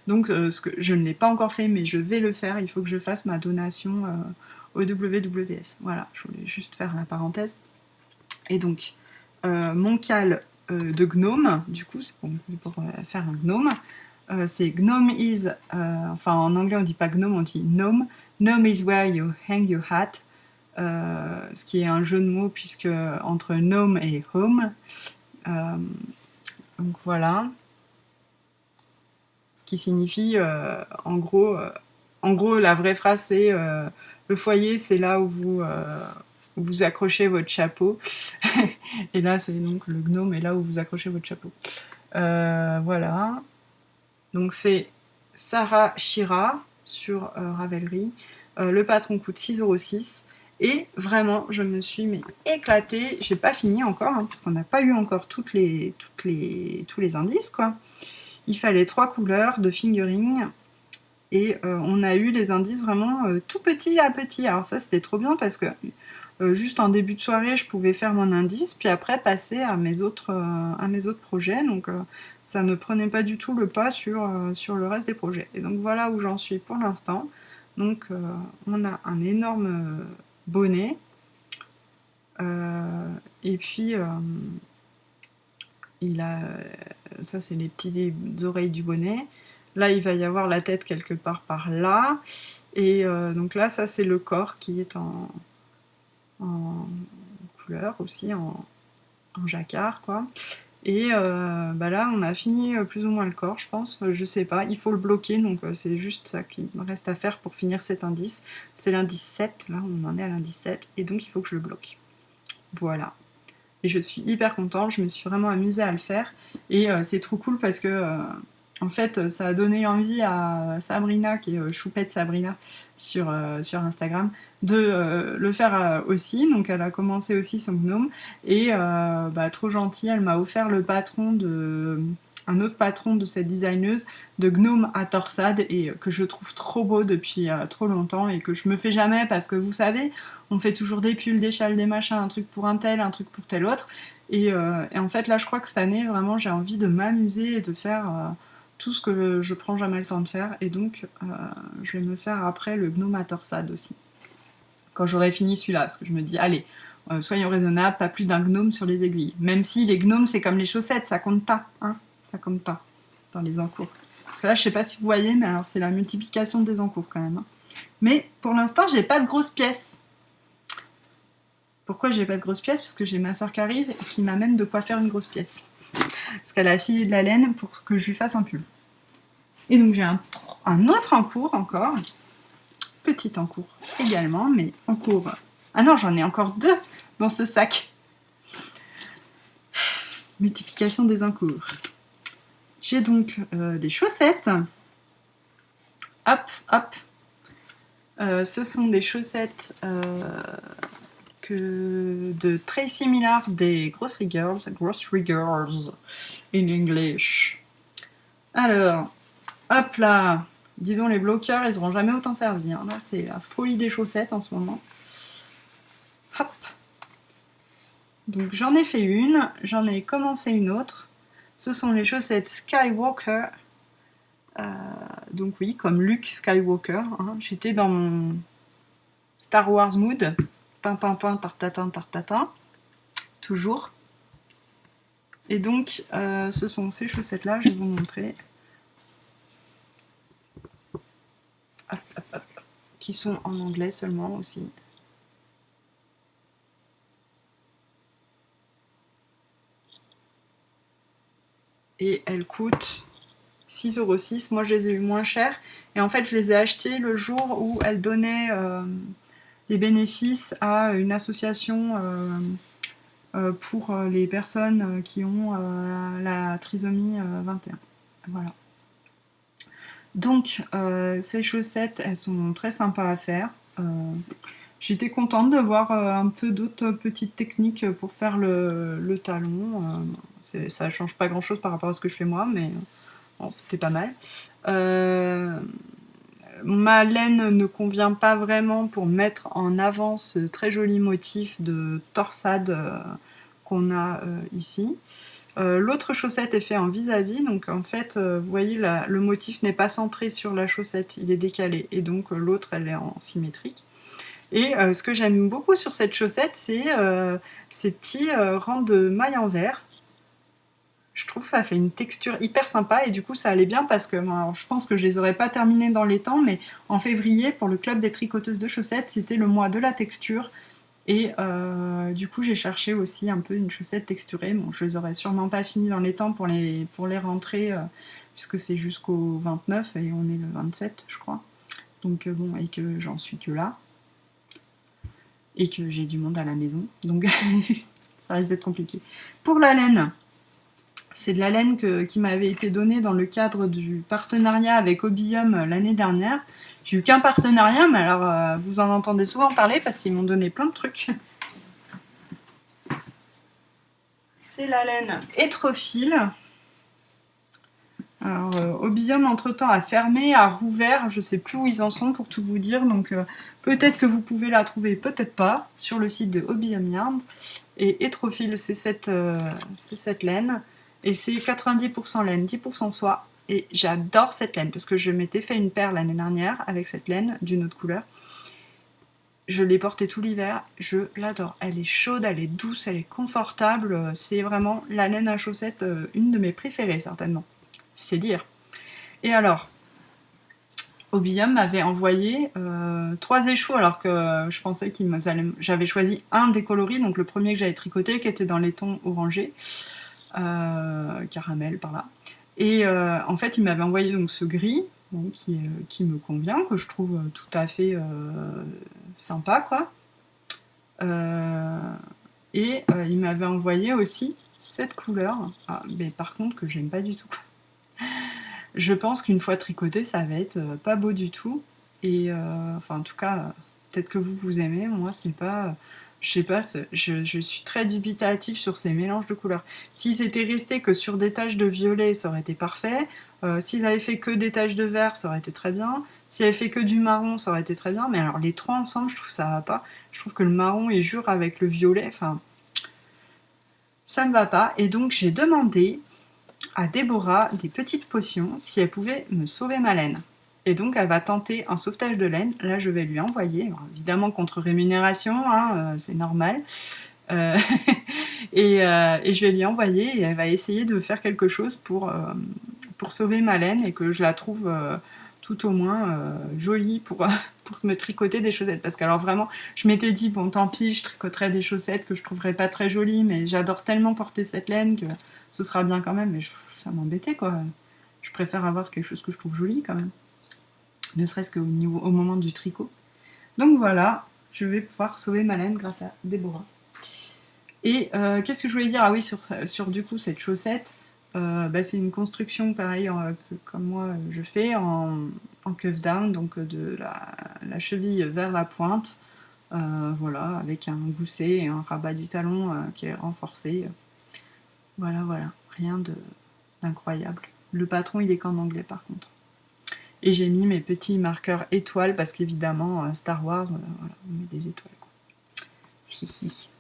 Donc ce que je ne l'ai pas encore fait, mais je vais le faire, il faut que je fasse ma donation au WWF. Voilà, je voulais juste faire la parenthèse. Et donc, mon cal de gnome, du coup, c'est pour faire un gnome, c'est gnome is, enfin en anglais on dit pas gnome, on dit gnome. Gnome is where you hang your hat. Ce qui est un jeu de mots puisque entre gnome et home. Donc voilà. Ce qui signifie en gros, la vraie phrase c'est le foyer, c'est là où vous accrochez votre chapeau. Et là c'est donc le gnome est là où vous accrochez votre chapeau. Voilà. Donc c'est Sarah Shira sur Ravelry. Le patron coûte 6,06 €. Et vraiment, je me suis éclatée. J'ai pas fini encore, hein, parce qu'on n'a pas eu encore tous les indices, quoi. Il fallait 3 couleurs de fingering. Et on a eu les indices vraiment tout petit à petit. Alors ça, c'était trop bien parce que juste en début de soirée, je pouvais faire mon indice, puis après passer à mes autres projets. Donc ça ne prenait pas du tout le pas sur le reste des projets. Et donc voilà où j'en suis pour l'instant. Donc on a un énorme bonnet. Et puis ça c'est les petites oreilles du bonnet. Là il va y avoir la tête quelque part par là. Et donc là ça c'est le corps qui est en couleur aussi, en jacquard, quoi. Et là on a fini plus ou moins le corps, je pense, je sais pas, il faut le bloquer, donc c'est juste ça qui me reste à faire pour finir cet indice. C'est l'indice 7, là on en est à l'indice 7, et donc il faut que je le bloque. Voilà. Et je suis hyper contente, je me suis vraiment amusée à le faire, et c'est trop cool parce que en fait ça a donné envie à Sabrina, qui est Choupette Sabrina sur Instagram, de le faire aussi. Donc elle a commencé aussi son gnome, et trop gentille, elle m'a offert un autre patron de cette designeuse, de gnome à torsade, et que je trouve trop beau depuis trop longtemps, et que je me fais jamais, parce que vous savez, on fait toujours des pulls, des châles, des machins, un truc pour un tel, un truc pour tel autre, et en fait là je crois que cette année vraiment j'ai envie de m'amuser et de faire tout ce que je prends jamais le temps de faire, et donc je vais me faire après le gnome à torsade aussi, quand j'aurai fini celui-là, parce que je me dis, allez, soyons raisonnables, pas plus d'un gnome sur les aiguilles. Même si les gnomes, c'est comme les chaussettes, ça compte pas, hein, ça compte pas dans les encours. Parce que là, je sais pas si vous voyez, mais alors c'est la multiplication des encours quand même. Hein. Mais pour l'instant, j'ai pas de grosses pièces. Pourquoi j'ai pas de grosses pièces? Parce que j'ai ma soeur qui arrive et qui m'amène de quoi faire une grosse pièce. Parce qu'elle a filé de la laine pour que je lui fasse un pull. Et donc j'ai un autre encours encore. Petit encours également, mais encours... Ah non, j'en ai encore 2 dans ce sac. Multiplication des encours. J'ai donc des chaussettes. Hop, hop. Ce sont des chaussettes de Tracy Millard des Grocery Girls in English. Alors, hop là. Dis donc, les bloqueurs, ils n'auront jamais autant servi. Hein. Là, c'est la folie des chaussettes en ce moment. Hop. Donc, j'en ai fait une. J'en ai commencé une autre. Ce sont les chaussettes Skywalker. Donc oui, comme Luke Skywalker. Hein. J'étais dans mon Star Wars mood. Pimpin, tartatin, tartatin. Toujours. Et donc, ce sont ces chaussettes-là. Je vais vous montrer. Hop, hop, hop, qui sont en anglais seulement aussi. Et elles coûtent 6,06 €. Moi, je les ai eu moins chères. Et en fait, je les ai achetées le jour où elles donnaient les bénéfices à une association pour les personnes qui ont la trisomie 21. Voilà. Donc, ces chaussettes, elles sont très sympas à faire. J'étais contente de voir un peu d'autres petites techniques pour faire le talon. Ça change pas grand-chose par rapport à ce que je fais moi, mais bon, c'était pas mal. Ma laine ne convient pas vraiment pour mettre en avant ce très joli motif de torsade qu'on a ici. L'autre chaussette est fait en vis-à-vis, donc en fait, vous voyez, le motif n'est pas centré sur la chaussette, il est décalé, et donc l'autre, elle est en symétrique. Et ce que j'aime beaucoup sur cette chaussette, c'est ces petits rangs de mailles en verre. Je trouve que ça fait une texture hyper sympa, et du coup ça allait bien parce que alors, je pense que je les aurais pas terminés dans les temps, mais en février, pour le club des tricoteuses de chaussettes, c'était le mois de la texture. Et du coup, j'ai cherché aussi un peu une chaussette texturée. Bon, je les aurais sûrement pas fini dans les temps pour les rentrer, puisque c'est jusqu'au 29 et on est le 27, je crois. Donc bon, et que j'en suis que là. Et que j'ai du monde à la maison. Donc ça risque d'être compliqué. Pour la laine, c'est de la laine qui m'avait été donnée dans le cadre du partenariat avec Obium l'année dernière. J'ai eu qu'un partenariat, mais alors vous en entendez souvent parler parce qu'ils m'ont donné plein de trucs. C'est la laine Étrophile. Alors, Obium, entre-temps, a fermé, a rouvert. Je ne sais plus où ils en sont pour tout vous dire. Donc, peut-être que vous pouvez la trouver, peut-être pas, sur le site de Obium Yarn. Et Étrophile, c'est cette laine. Et c'est 90% laine, 10% soie. Et j'adore cette laine parce que je m'étais fait une paire l'année dernière avec cette laine d'une autre couleur. Je l'ai portée tout l'hiver, je l'adore. Elle est chaude, elle est douce, elle est confortable. C'est vraiment la laine à chaussettes, une de mes préférées certainement. C'est dire. Et alors, Obium m'avait envoyé 3 échos alors que je pensais j'avais choisi un des coloris, donc le premier que j'avais tricoté qui était dans les tons orangés, caramel par là. Et en fait, il m'avait envoyé donc ce gris, bon, qui me convient, que je trouve tout à fait sympa, quoi. Et il m'avait envoyé aussi cette couleur, mais par contre que j'aime pas du tout. Je pense qu'une fois tricoté, ça va être pas beau du tout. Et enfin, en tout cas, peut-être que vous aimez. Moi, c'est pas. Je sais pas, je suis très dubitative sur ces mélanges de couleurs. S'ils étaient restés que sur des taches de violet, ça aurait été parfait. S'ils avaient fait que des taches de vert, ça aurait été très bien. S'ils avaient fait que du marron, ça aurait été très bien. Mais alors, les trois ensemble, je trouve que ça va pas. Je trouve que le marron, il jure avec le violet. Enfin, ça ne va pas. Et donc, j'ai demandé à Déborah des petites potions si elle pouvait me sauver ma laine. Et donc elle va tenter un sauvetage de laine. Là je vais lui envoyer, alors, évidemment contre rémunération, hein, c'est normal. Euh, et je vais lui envoyer et elle va essayer de faire quelque chose pour sauver ma laine et que je la trouve tout au moins jolie pour me tricoter des chaussettes. Parce que alors vraiment, je m'étais dit, bon tant pis, je tricoterais des chaussettes que je trouverais pas très jolies, mais j'adore tellement porter cette laine que ce sera bien quand même, mais ça m'embêtait quoi. Je préfère avoir quelque chose que je trouve joli quand même. Ne serait-ce qu'au au moment du tricot. Donc voilà, je vais pouvoir sauver ma laine grâce à Déborah. Et qu'est-ce que je voulais dire? Ah oui, sur du coup cette chaussette, c'est une construction pareil que comme moi je fais en cuff down, donc de la cheville vers la pointe. Voilà, avec un gousset et un rabat du talon qui est renforcé. Voilà, rien d'incroyable. Le patron, il est qu'en anglais par contre. Et j'ai mis mes petits marqueurs étoiles parce qu'évidemment, Star Wars, voilà, on met des étoiles. Quoi. Hihi.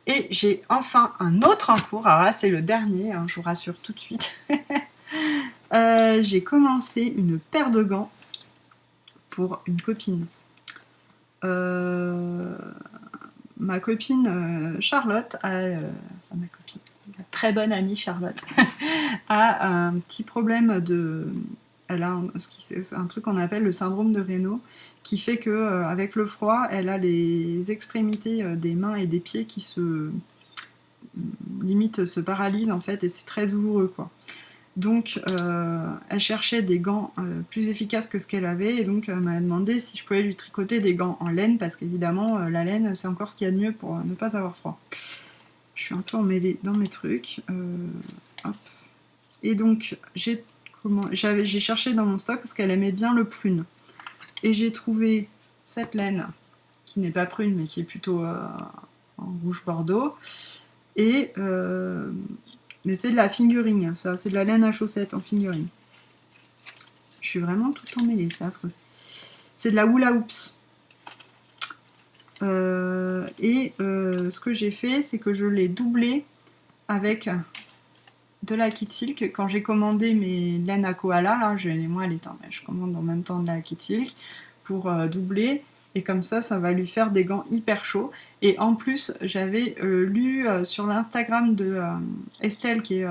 Et j'ai enfin un autre en cours. Alors là, c'est le dernier, hein, je vous rassure tout de suite. J'ai commencé une paire de gants pour une copine. Ma copine Charlotte ma copine, ma très bonne amie Charlotte, a un petit problème elle a un truc qu'on appelle le syndrome de Raynaud, qui fait que avec le froid, elle a les extrémités des mains et des pieds qui limite se paralysent en fait, et c'est très douloureux quoi. Donc elle cherchait des gants plus efficaces que ce qu'elle avait, et donc elle m'a demandé si je pouvais lui tricoter des gants en laine, parce qu'évidemment la laine c'est encore ce qu'il y a de mieux pour ne pas avoir froid. Je suis un peu emmêlée dans mes trucs. Hop. Et donc j'ai cherché dans mon stock parce qu'elle aimait bien le prune. Et j'ai trouvé cette laine qui n'est pas prune mais qui est plutôt en rouge bordeaux. Et mais c'est de la fingering, ça, c'est de la laine à chaussettes en fingering. Je suis vraiment tout emmêlée, c'est affreux. C'est de la hula hoops. Ce que j'ai fait, c'est que je l'ai doublé avec de la Kid Silk. Quand j'ai commandé mes laines à koala, là, moi, je commande en même temps de la Kid Silk pour doubler. Et comme ça va lui faire des gants hyper chauds. Et en plus, j'avais lu sur l'Instagram de Estelle, qui est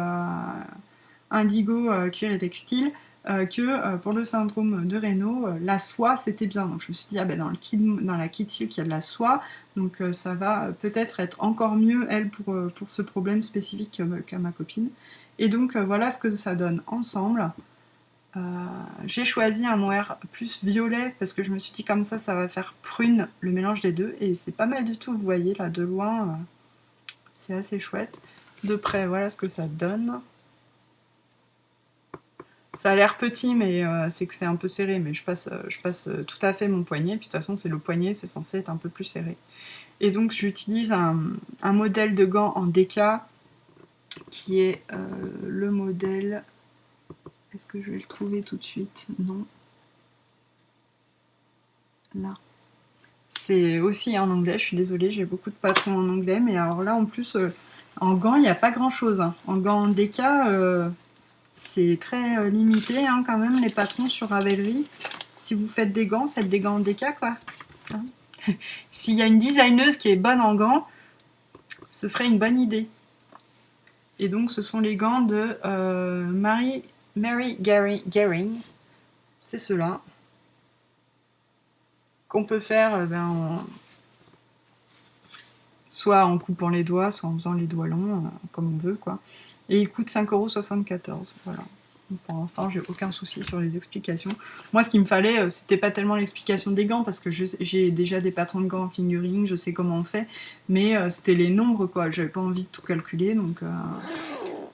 Indigo Cuir et Textile, que pour le syndrome de Raynaud, la soie c'était bien. Donc je me suis dit, dans la Kid Silk il y a de la soie, donc ça va peut-être être encore mieux, elle, pour ce problème spécifique qu'a ma copine. Et donc voilà ce que ça donne ensemble. J'ai choisi un mohair plus violet parce que je me suis dit comme ça va faire prune, le mélange des deux, et c'est pas mal du tout, vous voyez là de loin, c'est assez chouette. De près, voilà ce que ça donne. Ça a l'air petit, mais c'est que c'est un peu serré, mais je passe tout à fait mon poignet, puis de toute façon c'est le poignet, c'est censé être un peu plus serré. Et donc j'utilise un modèle de gants en DK qui est le modèle... Est-ce que je vais le trouver tout de suite? Non. Là. C'est aussi en anglais, je suis désolée, j'ai beaucoup de patrons en anglais, mais alors là en plus, en gants, il n'y a pas grand-chose. Hein. En gants en DK, c'est très limité hein, quand même, les patrons sur Ravelry. Si vous faites des gants en DK, quoi. Hein. S'il y a une designeuse qui est bonne en gants, ce serait une bonne idée. Et donc ce sont les gants de Mary Gehring. C'est ceux-là. Qu'on peut faire soit en coupant les doigts, soit en faisant les doigts longs, comme on veut, quoi. Et il coûte 5,74 €. Voilà. Donc, pour l'instant, j'ai aucun souci sur les explications. Moi, ce qu'il me fallait, c'était pas tellement l'explication des gants, parce que j'ai déjà des patrons de gants en fingering, je sais comment on fait, mais c'était les nombres, quoi. J'avais pas envie de tout calculer, donc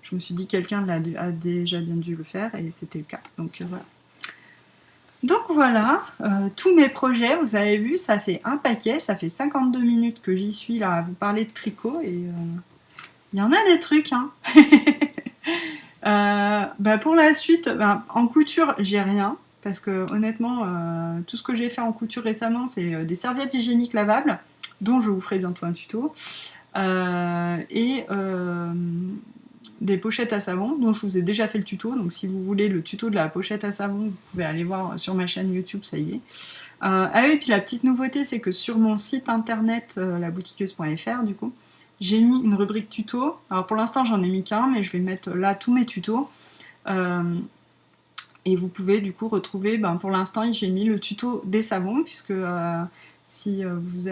je me suis dit quelqu'un a déjà bien dû le faire, et c'était le cas. Donc voilà. Donc voilà, tous mes projets, vous avez vu, ça fait un paquet, ça fait 52 minutes que j'y suis là à vous parler de tricot, et il y en a des trucs, hein. Pour la suite, en couture, j'ai rien, parce que honnêtement, tout ce que j'ai fait en couture récemment, c'est des serviettes hygiéniques lavables, dont je vous ferai bientôt un tuto, et des pochettes à savon, dont je vous ai déjà fait le tuto, donc si vous voulez le tuto de la pochette à savon, vous pouvez aller voir sur ma chaîne YouTube, ça y est. Ah oui, puis la petite nouveauté, c'est que sur mon site internet, laboutiqueuse.fr, du coup, j'ai mis une rubrique tuto. Alors pour l'instant, j'en ai mis qu'un, mais je vais mettre là tous mes tutos. Et vous pouvez du coup retrouver, pour l'instant, j'ai mis le tuto des savons, puisque si vous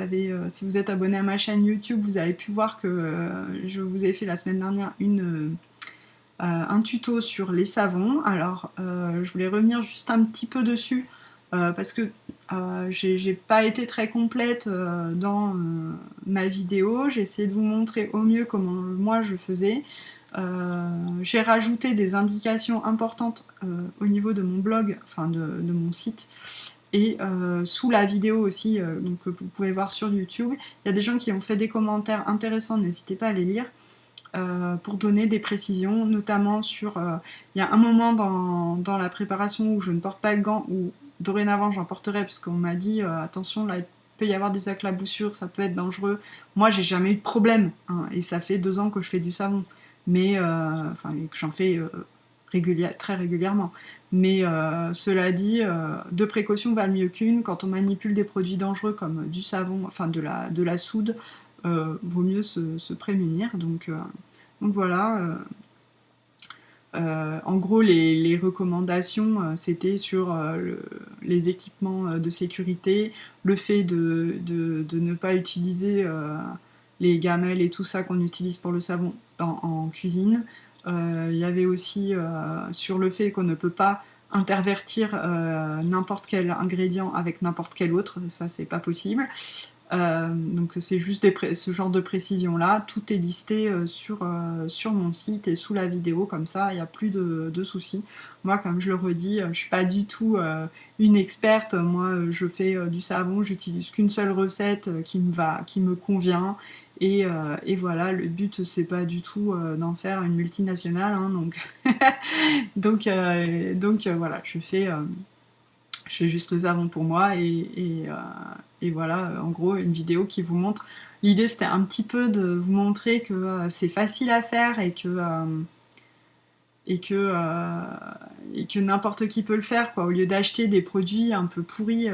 êtes abonné à ma chaîne YouTube, vous avez pu voir que je vous ai fait la semaine dernière un tuto sur les savons. Alors, je voulais revenir juste un petit peu dessus, parce que j'ai pas été très complète dans ma vidéo. J'ai essayé de vous montrer au mieux comment moi je faisais. J'ai rajouté des indications importantes au niveau de mon blog, enfin de mon site, et sous la vidéo aussi, donc, que vous pouvez voir sur YouTube. Il y a des gens qui ont fait des commentaires intéressants, n'hésitez pas à les lire, pour donner des précisions, notamment sur... il y a un moment dans la préparation où je ne porte pas de gants, où dorénavant j'en porterai, parce qu'on m'a dit attention, là il peut y avoir des éclaboussures, ça peut être dangereux. Moi j'ai jamais eu de problème, hein, et ça fait 2 ans que je fais du savon, mais que j'en fais très régulièrement. Mais cela dit, 2 précautions valent mieux qu'une. Quand on manipule des produits dangereux comme du savon, enfin de la soude, vaut mieux se prémunir. Donc voilà. En gros, les recommandations, c'était sur les équipements de sécurité, le fait de ne pas utiliser les gamelles et tout ça qu'on utilise pour le savon en cuisine, Il y avait aussi sur le fait qu'on ne peut pas intervertir n'importe quel ingrédient avec n'importe quel autre, ça c'est pas possible. Donc c'est juste ce genre de précision là, tout est listé sur mon site et sous la vidéo, comme ça il n'y a plus de soucis. Moi, comme je le redis, je suis pas du tout une experte. Moi je fais du savon, j'utilise qu'une seule recette qui me convient, et voilà, le but c'est pas du tout d'en faire une multinationale, hein, donc voilà, je fais juste le savon pour moi, et voilà, en gros, une vidéo qui vous montre. L'idée, c'était un petit peu de vous montrer que c'est facile à faire et que n'importe qui peut le faire, quoi. Au lieu d'acheter des produits un peu pourris,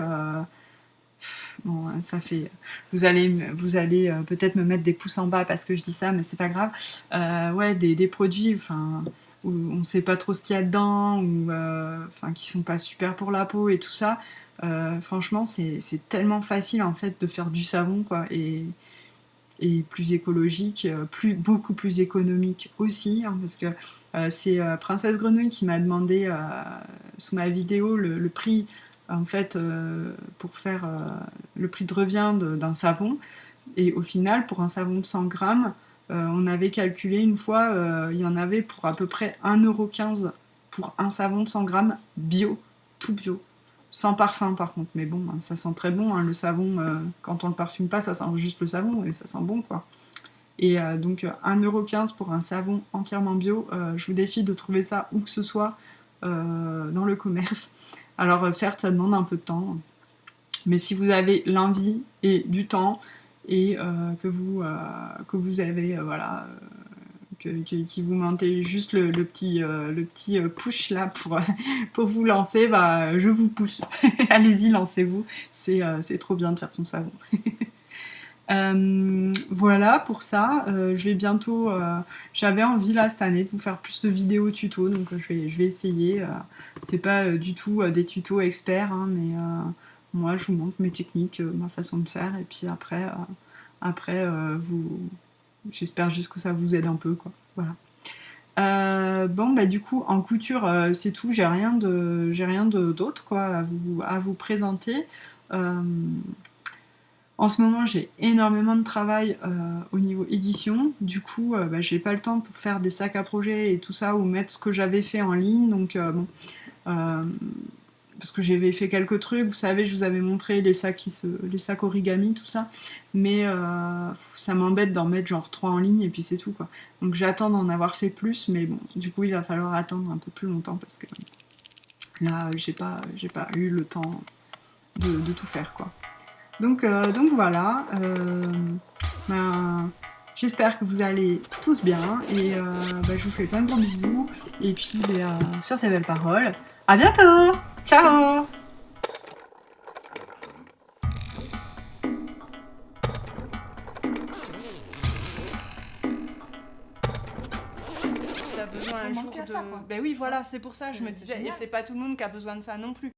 bon, ça fait. Vous allez peut-être me mettre des pouces en bas parce que je dis ça, mais c'est pas grave. Ouais, des produits, enfin, où on sait pas trop ce qu'il y a dedans, ou enfin, qui sont pas super pour la peau et tout ça. Franchement, c'est tellement facile en fait de faire du savon, quoi, et plus écologique, beaucoup plus économique aussi, hein, parce que c'est Princesse Grenouille qui m'a demandé sous ma vidéo le prix, en fait, pour faire le prix de revient d'un savon, et au final, pour un savon de 100 grammes, on avait calculé une fois, il y en avait pour à peu près 1,15 € pour un savon de 100 grammes bio, tout bio. Sans parfum par contre, mais bon, ça sent très bon, hein, le savon, quand on le parfume pas, ça sent juste le savon et ça sent bon, quoi. Et donc 1,15 € pour un savon entièrement bio, je vous défie de trouver ça où que ce soit dans le commerce. Alors certes, ça demande un peu de temps, mais si vous avez l'envie et du temps, et que vous avez, voilà, qui vous mentez juste le petit push là pour vous lancer, bah je vous pousse. Allez-y, lancez-vous, c'est trop bien de faire son savon. Voilà pour ça. Je vais bientôt. J'avais envie là cette année de vous faire plus de vidéos tuto, donc je vais essayer. C'est pas du tout des tutos experts, hein, mais moi je vous montre mes techniques, ma façon de faire, et puis après, j'espère juste que ça vous aide un peu, quoi. Voilà. Bon, bah du coup en couture c'est tout. J'ai rien d'autre, quoi, à vous présenter. En ce moment, j'ai énormément de travail au niveau édition. Du coup, bah, j'ai pas le temps pour faire des sacs à projet et tout ça, ou mettre ce que j'avais fait en ligne. Donc, bon, parce que j'avais fait quelques trucs. Vous savez, je vous avais montré les sacs origami, tout ça. Mais ça m'embête d'en mettre genre 3 en ligne et puis c'est tout, quoi. Donc, j'attends d'en avoir fait plus. Mais bon, du coup, il va falloir attendre un peu plus longtemps parce que là, j'ai pas eu le temps de tout faire, quoi. Donc voilà, ben, j'espère que vous allez tous bien, et ben, je vous fais plein de gros bisous, et puis sur ces belles paroles, à bientôt. Ciao. T'as besoin un jour de... Ben oui, voilà, c'est pour ça, je me disais, et c'est pas tout le monde qui a besoin de ça non plus.